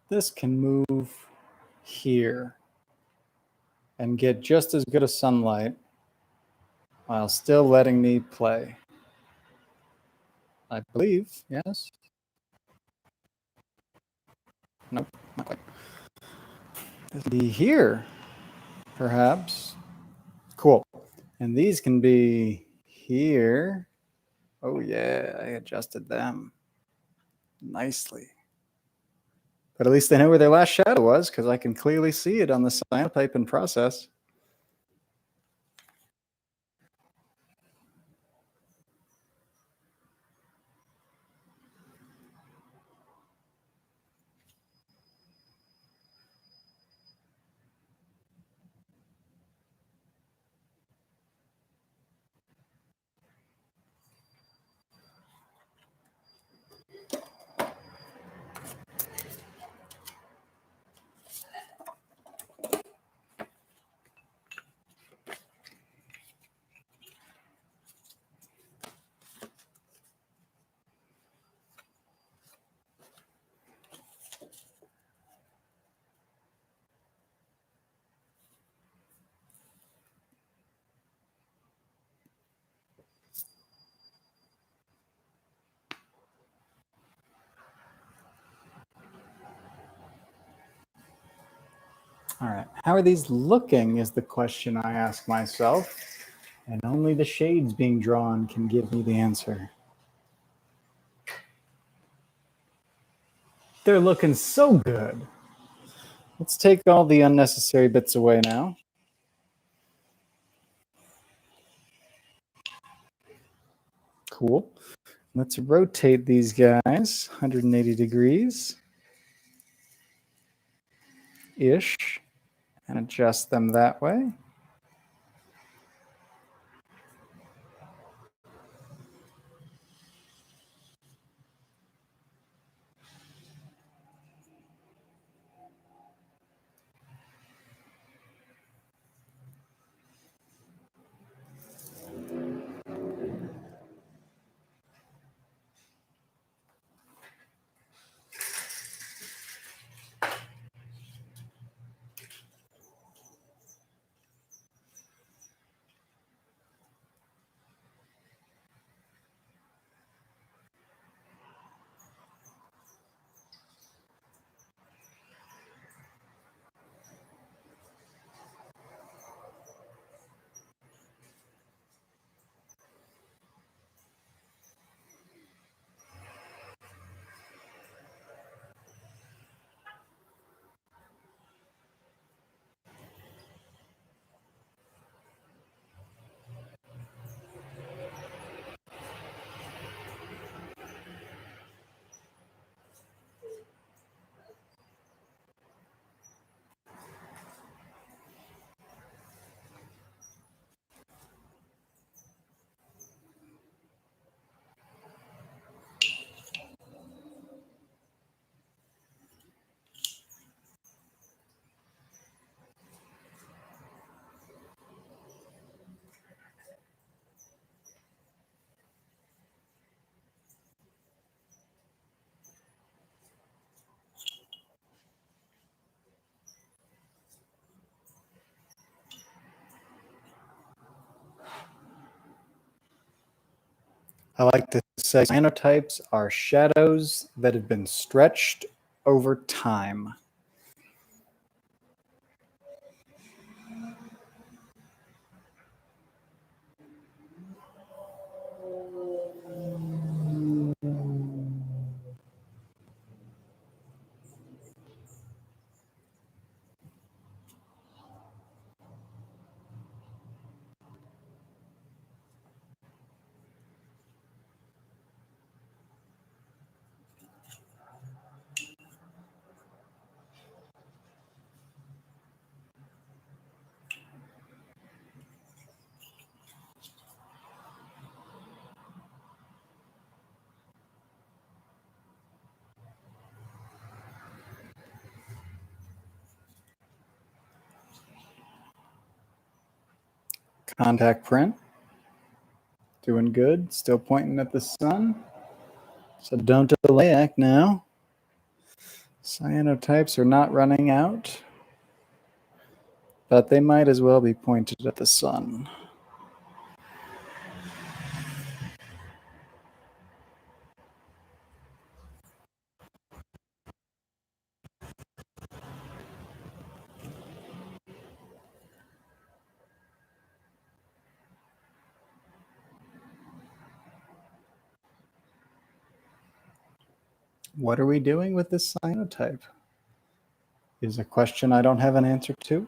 this can move here and get just as good a sunlight while still letting me play. I believe, yes? Nope, not quite. This will be here, perhaps. Cool. And these can be here. Oh yeah, I adjusted them nicely. But at least they know where their last shadow was, because I can clearly see it on the cyanotype in process. All right, how are these looking is the question I ask myself, and only the shades being drawn can give me the answer. They're looking so good. Let's take all the unnecessary bits away now. Cool. Let's rotate these guys 180 degrees ish and adjust them that way. I like to say cyanotypes are shadows that have been stretched over time. Contact print. Doing good. Still pointing at the sun. So don't delay, act now. Cyanotypes are not running out, but they might as well be pointed at the sun. What are we doing with this cyanotype? Is a question I don't have an answer to.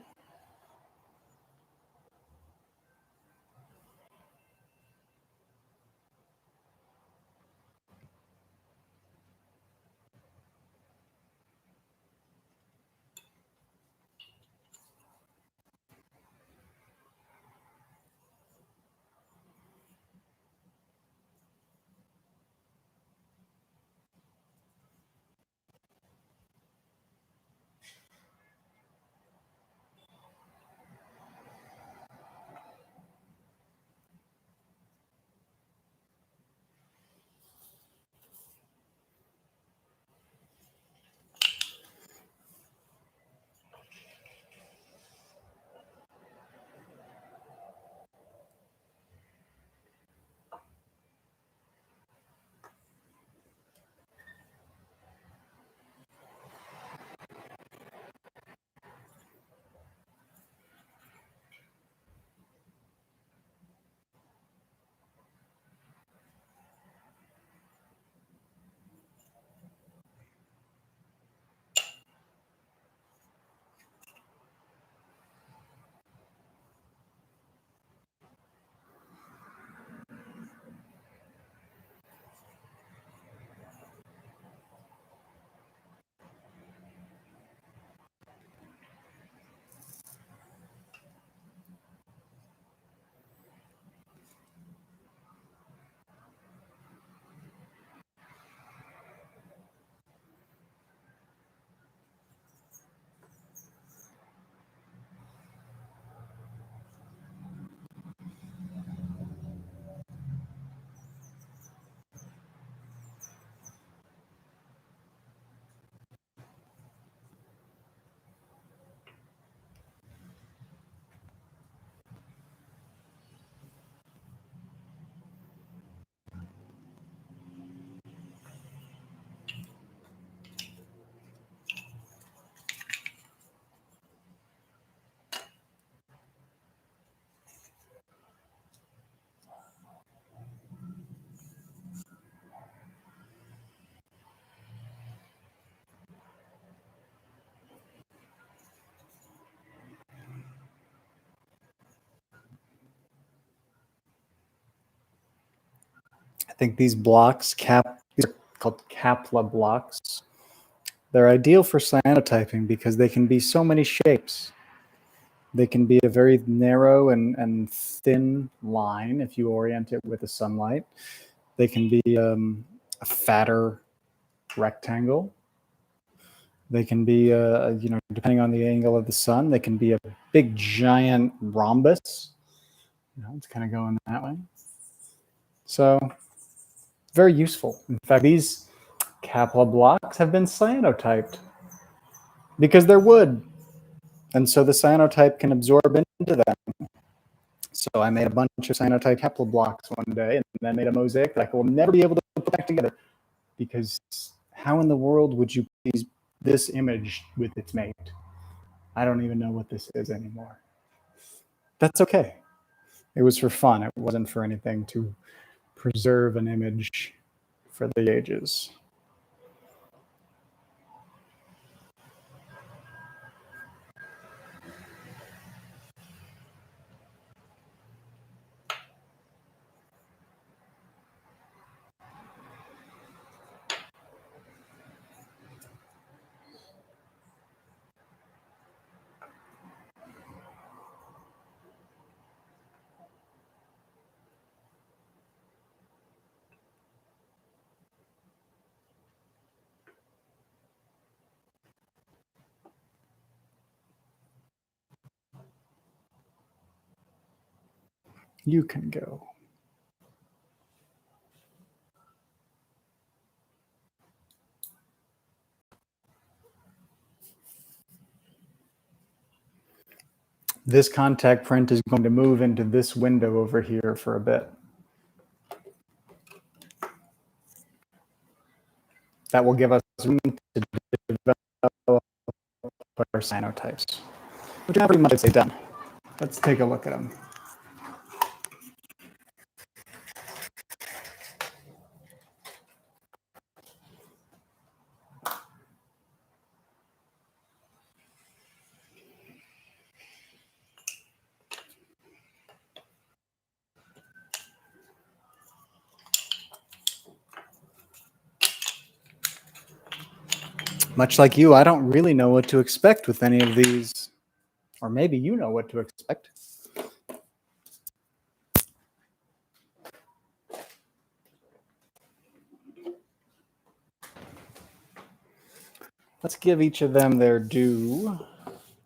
I think these blocks, these are called Kaplan blocks. They're ideal for cyanotyping because they can be so many shapes. They can be a very narrow and thin line if you orient it with the sunlight. They can be a fatter rectangle. They can be, depending on the angle of the sun, they can be a big giant rhombus. It's kind of going that way. So very useful. In fact, these Kaplan blocks have been cyanotyped because they're wood. And so the cyanotype can absorb into them. So I made a bunch of cyanotype Kaplan blocks one day and then made a mosaic that I will never be able to put back together because how in the world would you please this image with its mate? I don't even know what this is anymore. That's okay. It was for fun. It wasn't for anything to preserve an image for the ages. You can go. this contact print is going to move into this window over here for a bit. That will give us room to develop our cyanotypes, which are pretty much done. Let's take a look at them. Much like you, I don't really know what to expect with any of these, or maybe you know what to expect. Let's give each of them their due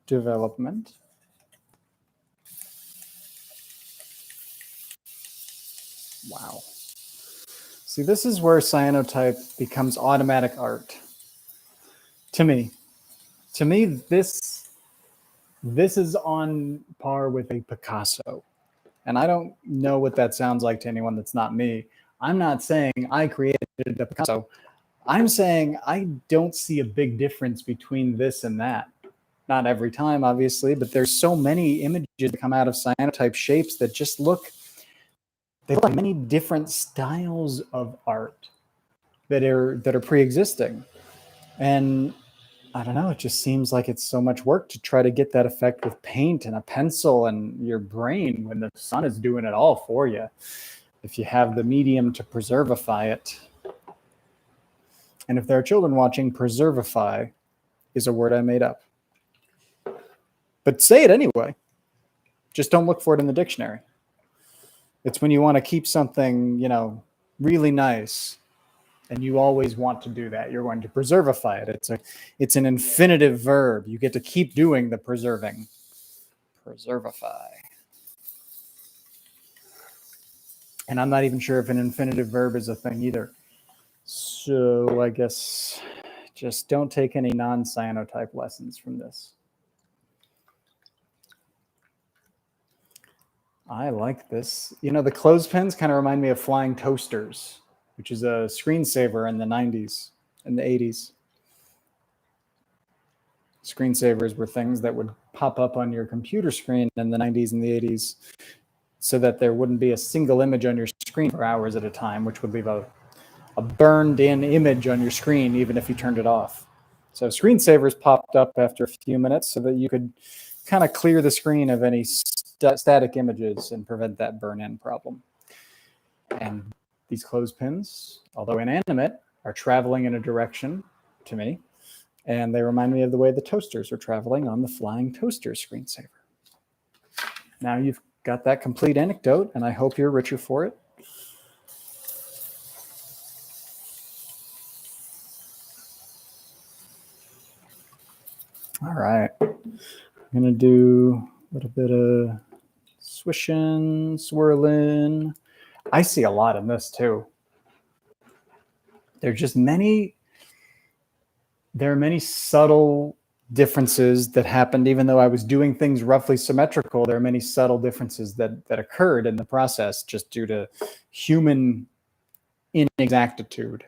development. Wow. See, this is where cyanotype becomes automatic art. To me, this is on par with a Picasso. And I don't know what that sounds like to anyone that's not me. I'm not saying I created a Picasso. I'm saying I don't see a big difference between this and that. Not every time, obviously, but there's so many images that come out of cyanotype shapes that just look, they look like many different styles of art that are pre-existing. And I don't know, it just seems like it's so much work to try to get that effect with paint and a pencil and your brain when the sun is doing it all for you. If you have the medium to preservify it. And if there are children watching, preservify is a word I made up. But say it anyway. Just don't look for it in the dictionary. It's when you want to keep something, you know, really nice. And you always want to do that. You're going to preservify it. It's an infinitive verb. You get to keep doing the preserving. Preservify. And I'm not even sure if an infinitive verb is a thing either. So I guess just don't take any non-cyanotype lessons from this. I like this. You know, the clothespins kind of remind me of flying toasters, which is a screensaver in the 90s and the 80s. Screensavers were things that would pop up on your computer screen in the 90s and the 80s so that there wouldn't be a single image on your screen for hours at a time, which would leave a burned in image on your screen even if you turned it off. So screensavers popped up after a few minutes so that you could kind of clear the screen of any static images and prevent that burn-in problem. And these clothespins, although inanimate, are traveling in a direction to me, and they remind me of the way the toasters are traveling on the flying toaster screensaver. Now you've got that complete anecdote, and I hope you're richer for it. All right, I'm gonna do a little bit of swishing, swirling. I see a lot in this too. There are many subtle differences that happened, even though I was doing things roughly symmetrical. There are many subtle differences that occurred in the process just due to human inexactitude.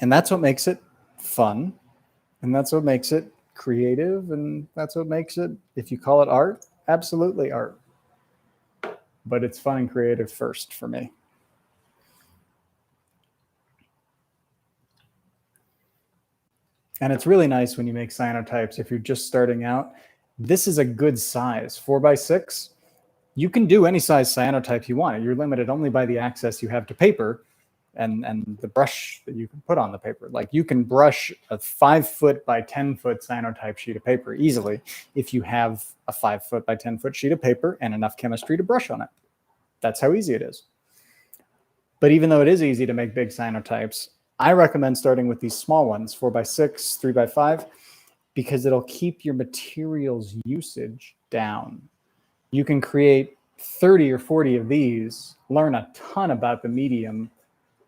And that's what makes it fun. And that's what makes it creative. And that's what makes it, if you call it art, absolutely art. But it's fun and creative first for me. And it's really nice when you make cyanotypes, if you're just starting out, this is a good size, 4x6. You can do any size cyanotype you want. You're limited only by the access you have to paper and the brush that you can put on the paper. Like you can brush a 5-foot by 10-foot cyanotype sheet of paper easily if you have a 5-foot by 10-foot sheet of paper and enough chemistry to brush on it. That's how easy it is. But even though it is easy to make big cyanotypes, I recommend starting with these small ones, 4x6, 3x5, because it'll keep your materials usage down. You can create 30 or 40 of these, learn a ton about the medium,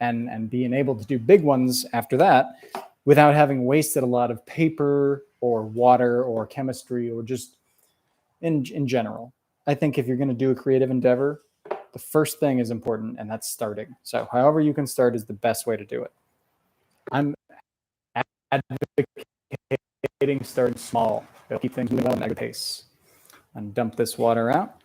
and being able to do big ones after that, without having wasted a lot of paper or water or chemistry or just in general. I think if you're going to do a creative endeavor, the first thing is important, and that's starting. So however you can start is the best way to do it. I'm advocating starting small. It'll keep things moving at a good pace. And dump this water out.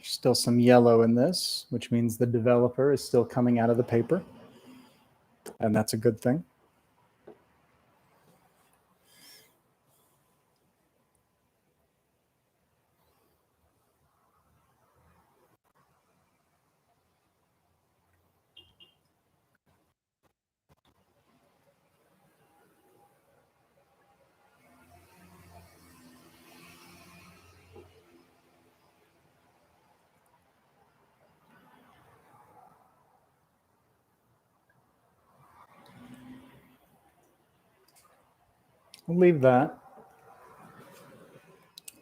There's still some yellow in this, which means the developer is still coming out of the paper. And that's a good thing. We'll leave that.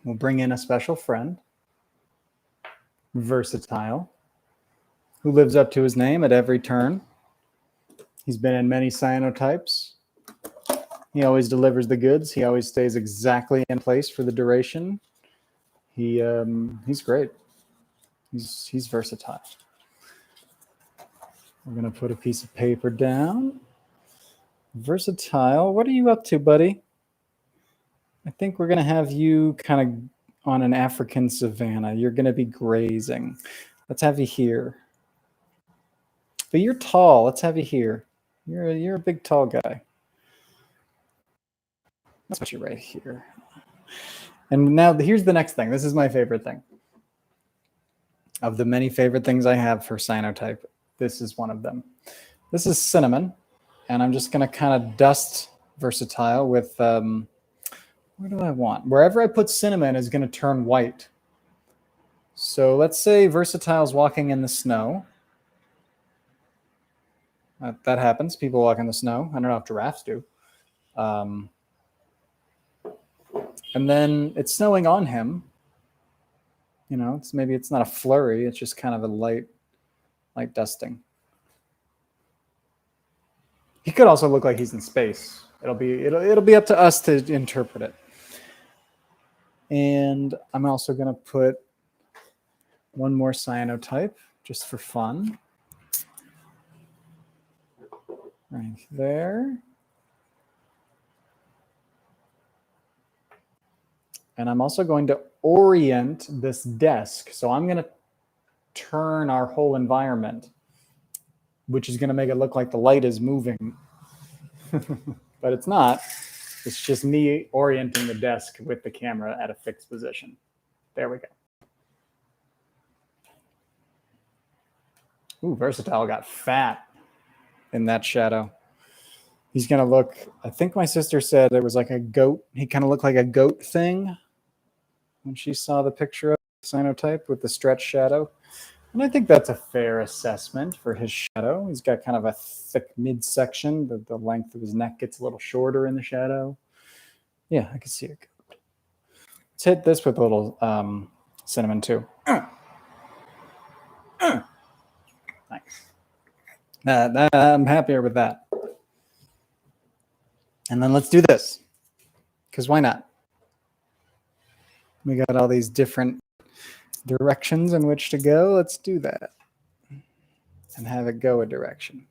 We'll bring in a special friend, Versatile, who lives up to his name at every turn. He's been in many cyanotypes. He always delivers the goods. He always stays exactly in place for the duration. He's great. He's versatile. We're gonna put a piece of paper down. Versatile, what are you up to, buddy? I think we're gonna have you kind of on an African savanna. You're gonna be grazing. Let's have you here. But you're tall. Let's have you here. You're a big tall guy. Let's put you right here. And now here's the next thing. This is my favorite thing. Of the many favorite things I have for Cyanotype, this is one of them. This is cinnamon, and I'm just going to kind of dust Versatile with, where do I want? Wherever I put cinnamon is going to turn white. So let's say Versatile's walking in the snow. That happens. People walk in the snow. I don't know if giraffes do. And then it's snowing on him. You know, maybe it's not a flurry. It's just kind of a light dusting. He could also look like he's in space. It'll be up to us to interpret it. And I'm also going to put one more cyanotype just for fun. Right there. And I'm also going to orient this desk. So I'm going to turn our whole environment, which is going to make it look like the light is moving. But it's not. It's just me orienting the desk with the camera at a fixed position. There we go. Ooh, Versatile got fat in that shadow. He's going to look, I think my sister said it was like a goat. He kind of looked like a goat thing when she saw the picture of Cyanotype with the stretch shadow. And I think that's a fair assessment for his shadow. He's got kind of a thick midsection. The length of his neck gets a little shorter in the shadow. Yeah, I can see it. Let's hit this with a little cinnamon too. Nice. I'm happier with that. And then let's do this, because why not? We got all these different directions in which to go. Let's do that and have it go a direction.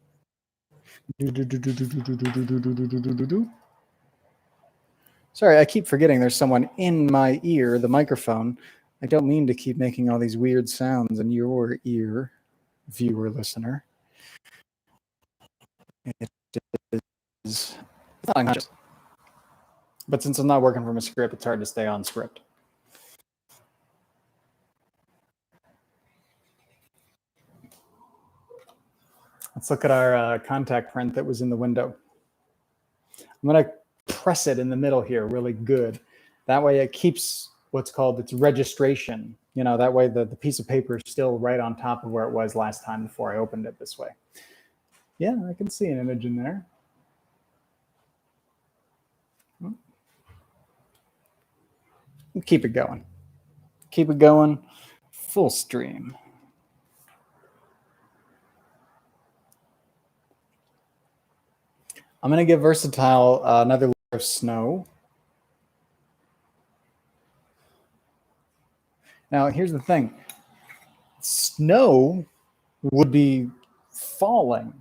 Sorry, I keep forgetting there's someone in my ear, the microphone. I don't mean to keep making all these weird sounds in your ear, viewer, listener. It is not unconscious. But since I'm not working from a script, it's hard to stay on script. Let's look at our contact print that was in the window. I'm going to press it in the middle here really good. That way it keeps what's called its registration. You know, that way the piece of paper is still right on top of where it was last time before I opened it this way. Yeah, I can see an image in there. Keep it going. Keep it going. Full stream. I'm going to give Versatile another layer of snow. Now, here's the thing. Snow would be falling.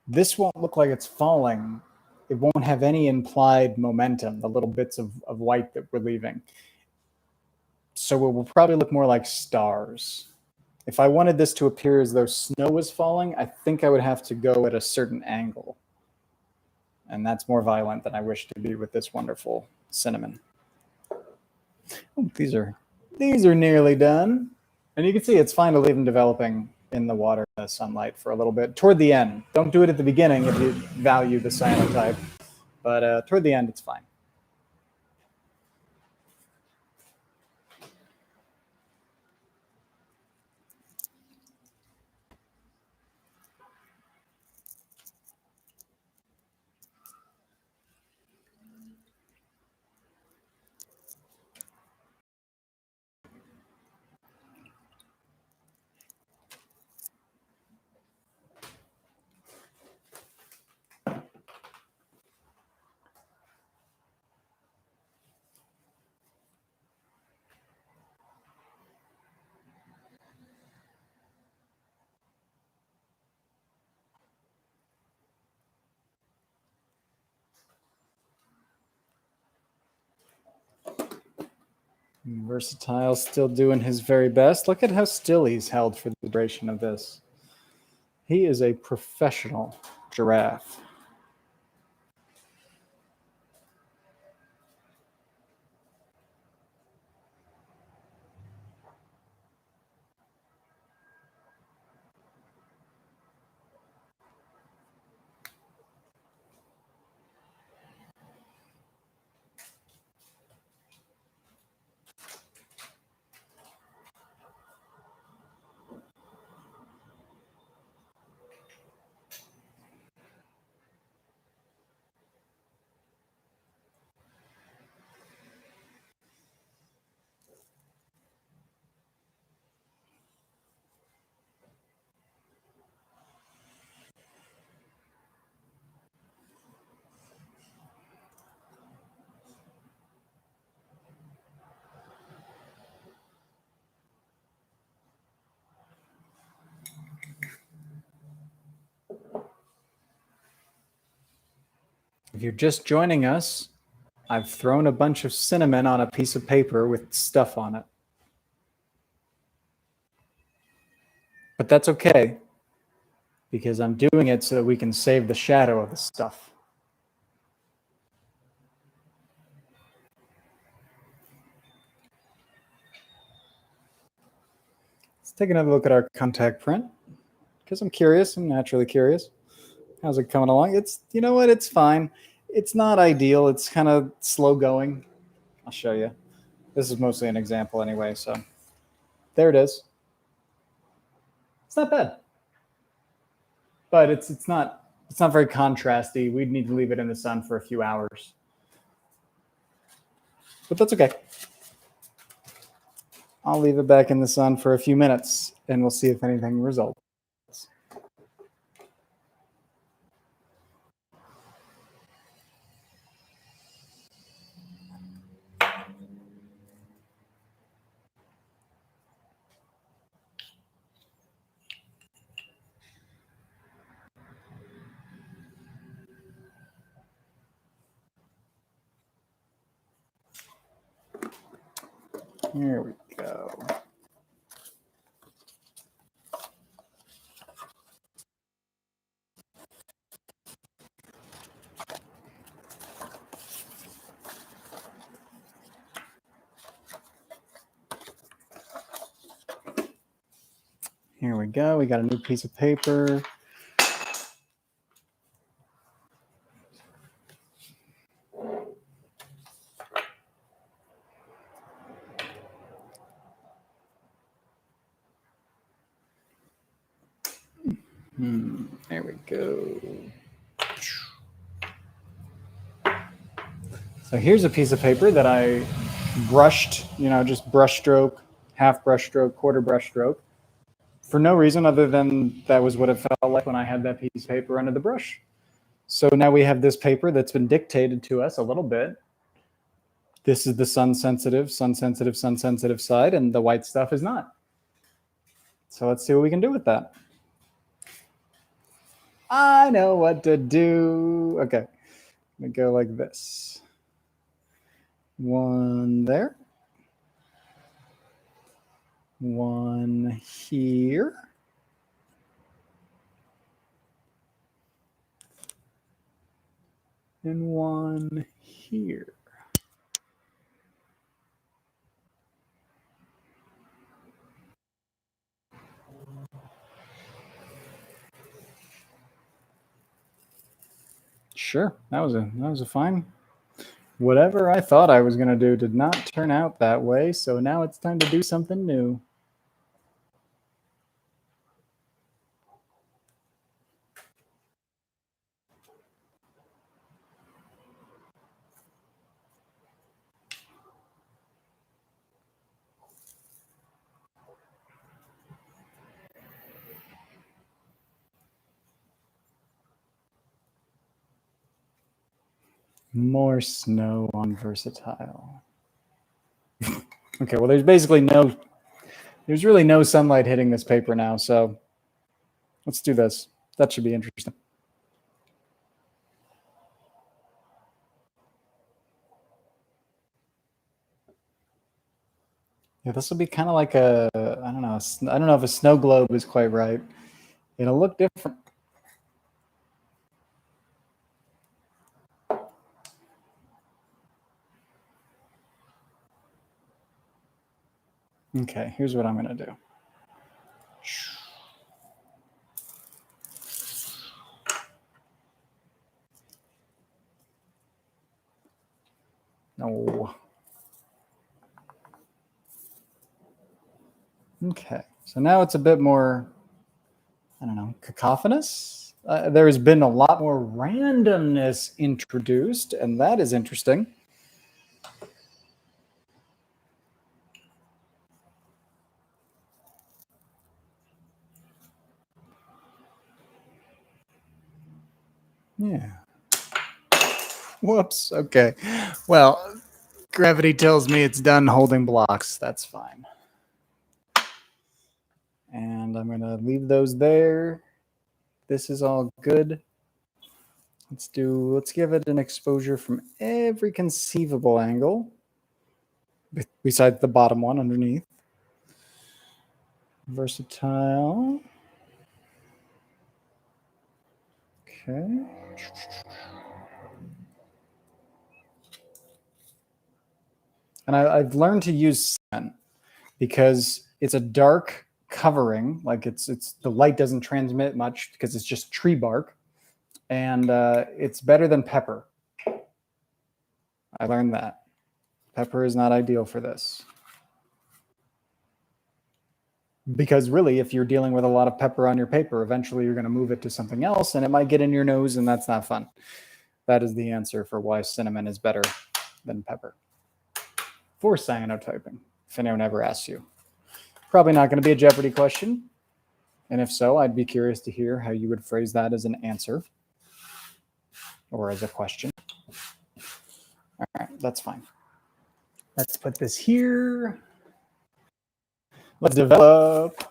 This won't look like it's falling. It won't have any implied momentum, the little bits of white that we're leaving. So it will probably look more like stars. If I wanted this to appear as though snow was falling, I think I would have to go at a certain angle. And that's more violent than I wish to be with this wonderful cinnamon. Oh, these are nearly done. And you can see it's fine to leave them developing in the water, in the sunlight for a little bit. Toward the end. Don't do it at the beginning if you value the cyanotype. But toward the end, it's fine. Versatile still doing his very best. Look at how still he's held for the duration of this. He is a professional giraffe. If you're just joining us, I've thrown a bunch of cinnamon on a piece of paper with stuff on it. But that's okay, because I'm doing it so that we can save the shadow of the stuff. Let's take another look at our contact print, because I'm curious. I'm naturally curious. How's it coming along? It's, you know what? It's fine. It's not ideal. It's kind of slow going. I'll show you. This is mostly an example anyway, so there it is. It's not bad, but it's not very contrasty. We'd need to leave it in the sun for a few hours, but that's okay. I'll leave it back in the sun for a few minutes, and we'll see if anything results. Here we go. Here we go. We got a new piece of paper. There we go. So here's a piece of paper that I brushed, just brush stroke, half brush stroke, quarter brush stroke, for no reason other than that was what it felt like when I had that piece of paper under the brush. So now we have this paper that's been dictated to us a little bit. This is the sun sensitive side, and the white stuff is not. So let's see what we can do with that. I know what to do. Okay, I'm gonna go like this. One there. One here. And one here. Sure, that was a fine. Whatever I thought I was going to do did not turn out that way, so now it's time to do something new. More snow on versatile. Okay, well, there's really no sunlight hitting this paper now, so let's do this. That should be interesting. Yeah, this will be kind of like I don't know if a snow globe is quite right. It'll look different. Okay, here's what I'm going to do. No. Okay, so now it's a bit more, I don't know, cacophonous. There has been a lot more randomness introduced, and that is interesting. Yeah. Whoops. Okay. Well, gravity tells me it's done holding blocks. That's fine. And I'm going to leave those there. This is all good. Let's give it an exposure from every conceivable angle, besides the bottom one underneath. Versatile. Okay. And I've learned to use cyan because it's a dark covering, like it's the light doesn't transmit much because it's just tree bark, and it's better than pepper. I learned that pepper is not ideal for this, because really, if you're dealing with a lot of pepper on your paper, eventually you're going to move it to something else, and it might get in your nose, and that's not fun. That is the answer for why cinnamon is better than pepper for cyanotyping, if anyone ever asks you. Probably not going to be a Jeopardy question. And if so, I'd be curious to hear how you would phrase that as an answer or as a question. All right, that's fine. Let's put this here. Let's develop.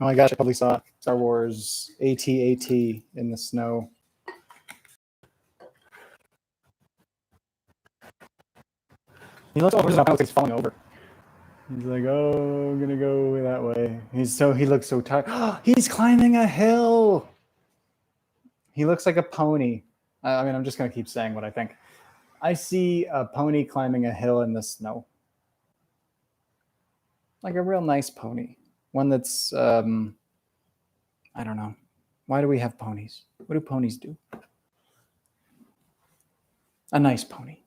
Oh my gosh, I probably saw Star Wars AT-AT in the snow. He looks like he's falling over. He's like, oh, I'm gonna go that way. He looks so tired. He's climbing a hill. He looks like a pony. I mean, I'm just gonna keep saying what I think. I see a pony climbing a hill in the snow. Like a real nice pony. One that's, I don't know. Why do we have ponies? What do ponies do? A nice pony.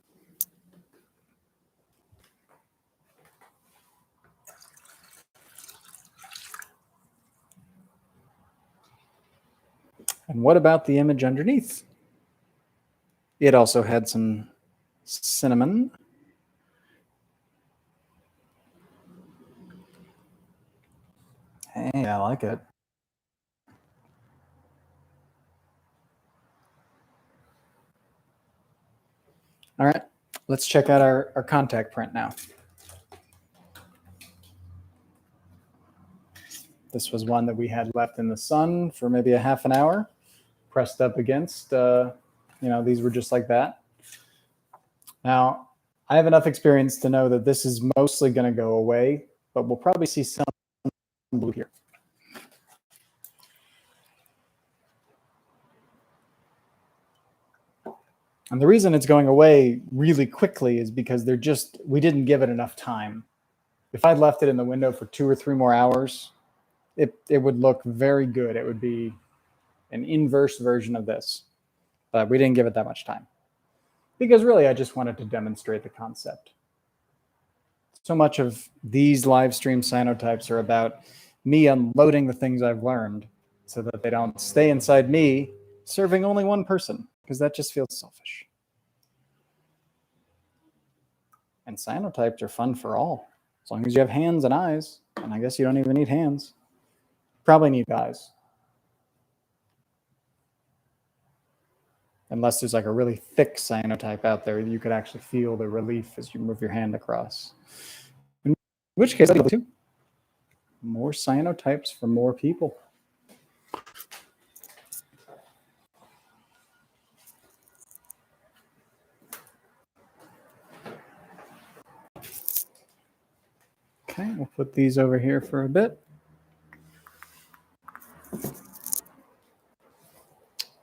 And what about the image underneath? It also had some cinnamon. Hey, I like it. All right, let's check out our contact print now. This was one that we had left in the sun for maybe a half an hour, pressed up against, these were just like that. Now, I have enough experience to know that this is mostly going to go away, but we'll probably see some blue here. And the reason it's going away really quickly is because we didn't give it enough time. If I'd left it in the window for 2 or 3 more hours, it would look very good. It would be an inverse version of this, but we didn't give it that much time. Because really, I just wanted to demonstrate the concept. So much of these live stream cyanotypes are about me unloading the things I've learned so that they don't stay inside me, serving only one person, because that just feels selfish. And cyanotypes are fun for all, as long as you have hands and eyes. And I guess you don't even need hands. Probably need eyes. Unless there's like a really thick cyanotype out there, you could actually feel the relief as you move your hand across. In which case, I'd do too. More cyanotypes for more people. Okay, we'll put these over here for a bit.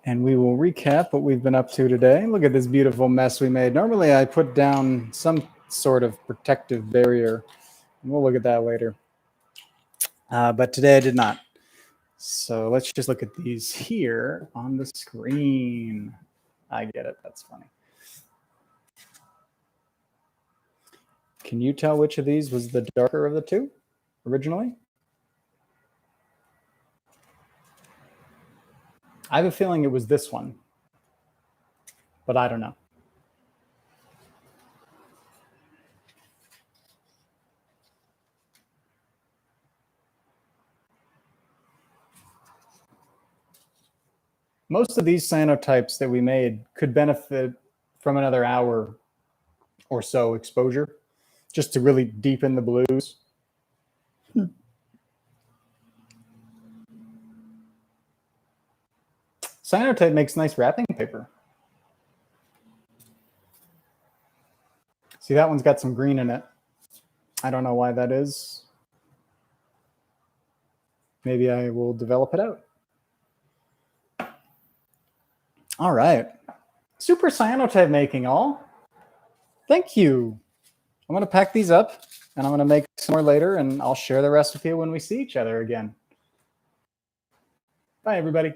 And we will recap what we've been up to today. Look at this beautiful mess we made. Normally, I put down some sort of protective barrier. And we'll look at that later. But today I did not. So let's just look at these here on the screen. I get it. That's funny. Can you tell which of these was the darker of the two originally? I have a feeling it was this one, but I don't know. Most of these cyanotypes that we made could benefit from another hour or so exposure, just to really deepen the blues. Cyanotype makes nice wrapping paper. See, that one's got some green in it. I don't know why that is. Maybe I will develop it out. All right. Super cyanotype making, all. Thank you. I'm going to pack these up, and I'm going to make some more later, and I'll share the rest with you when we see each other again. Bye, everybody.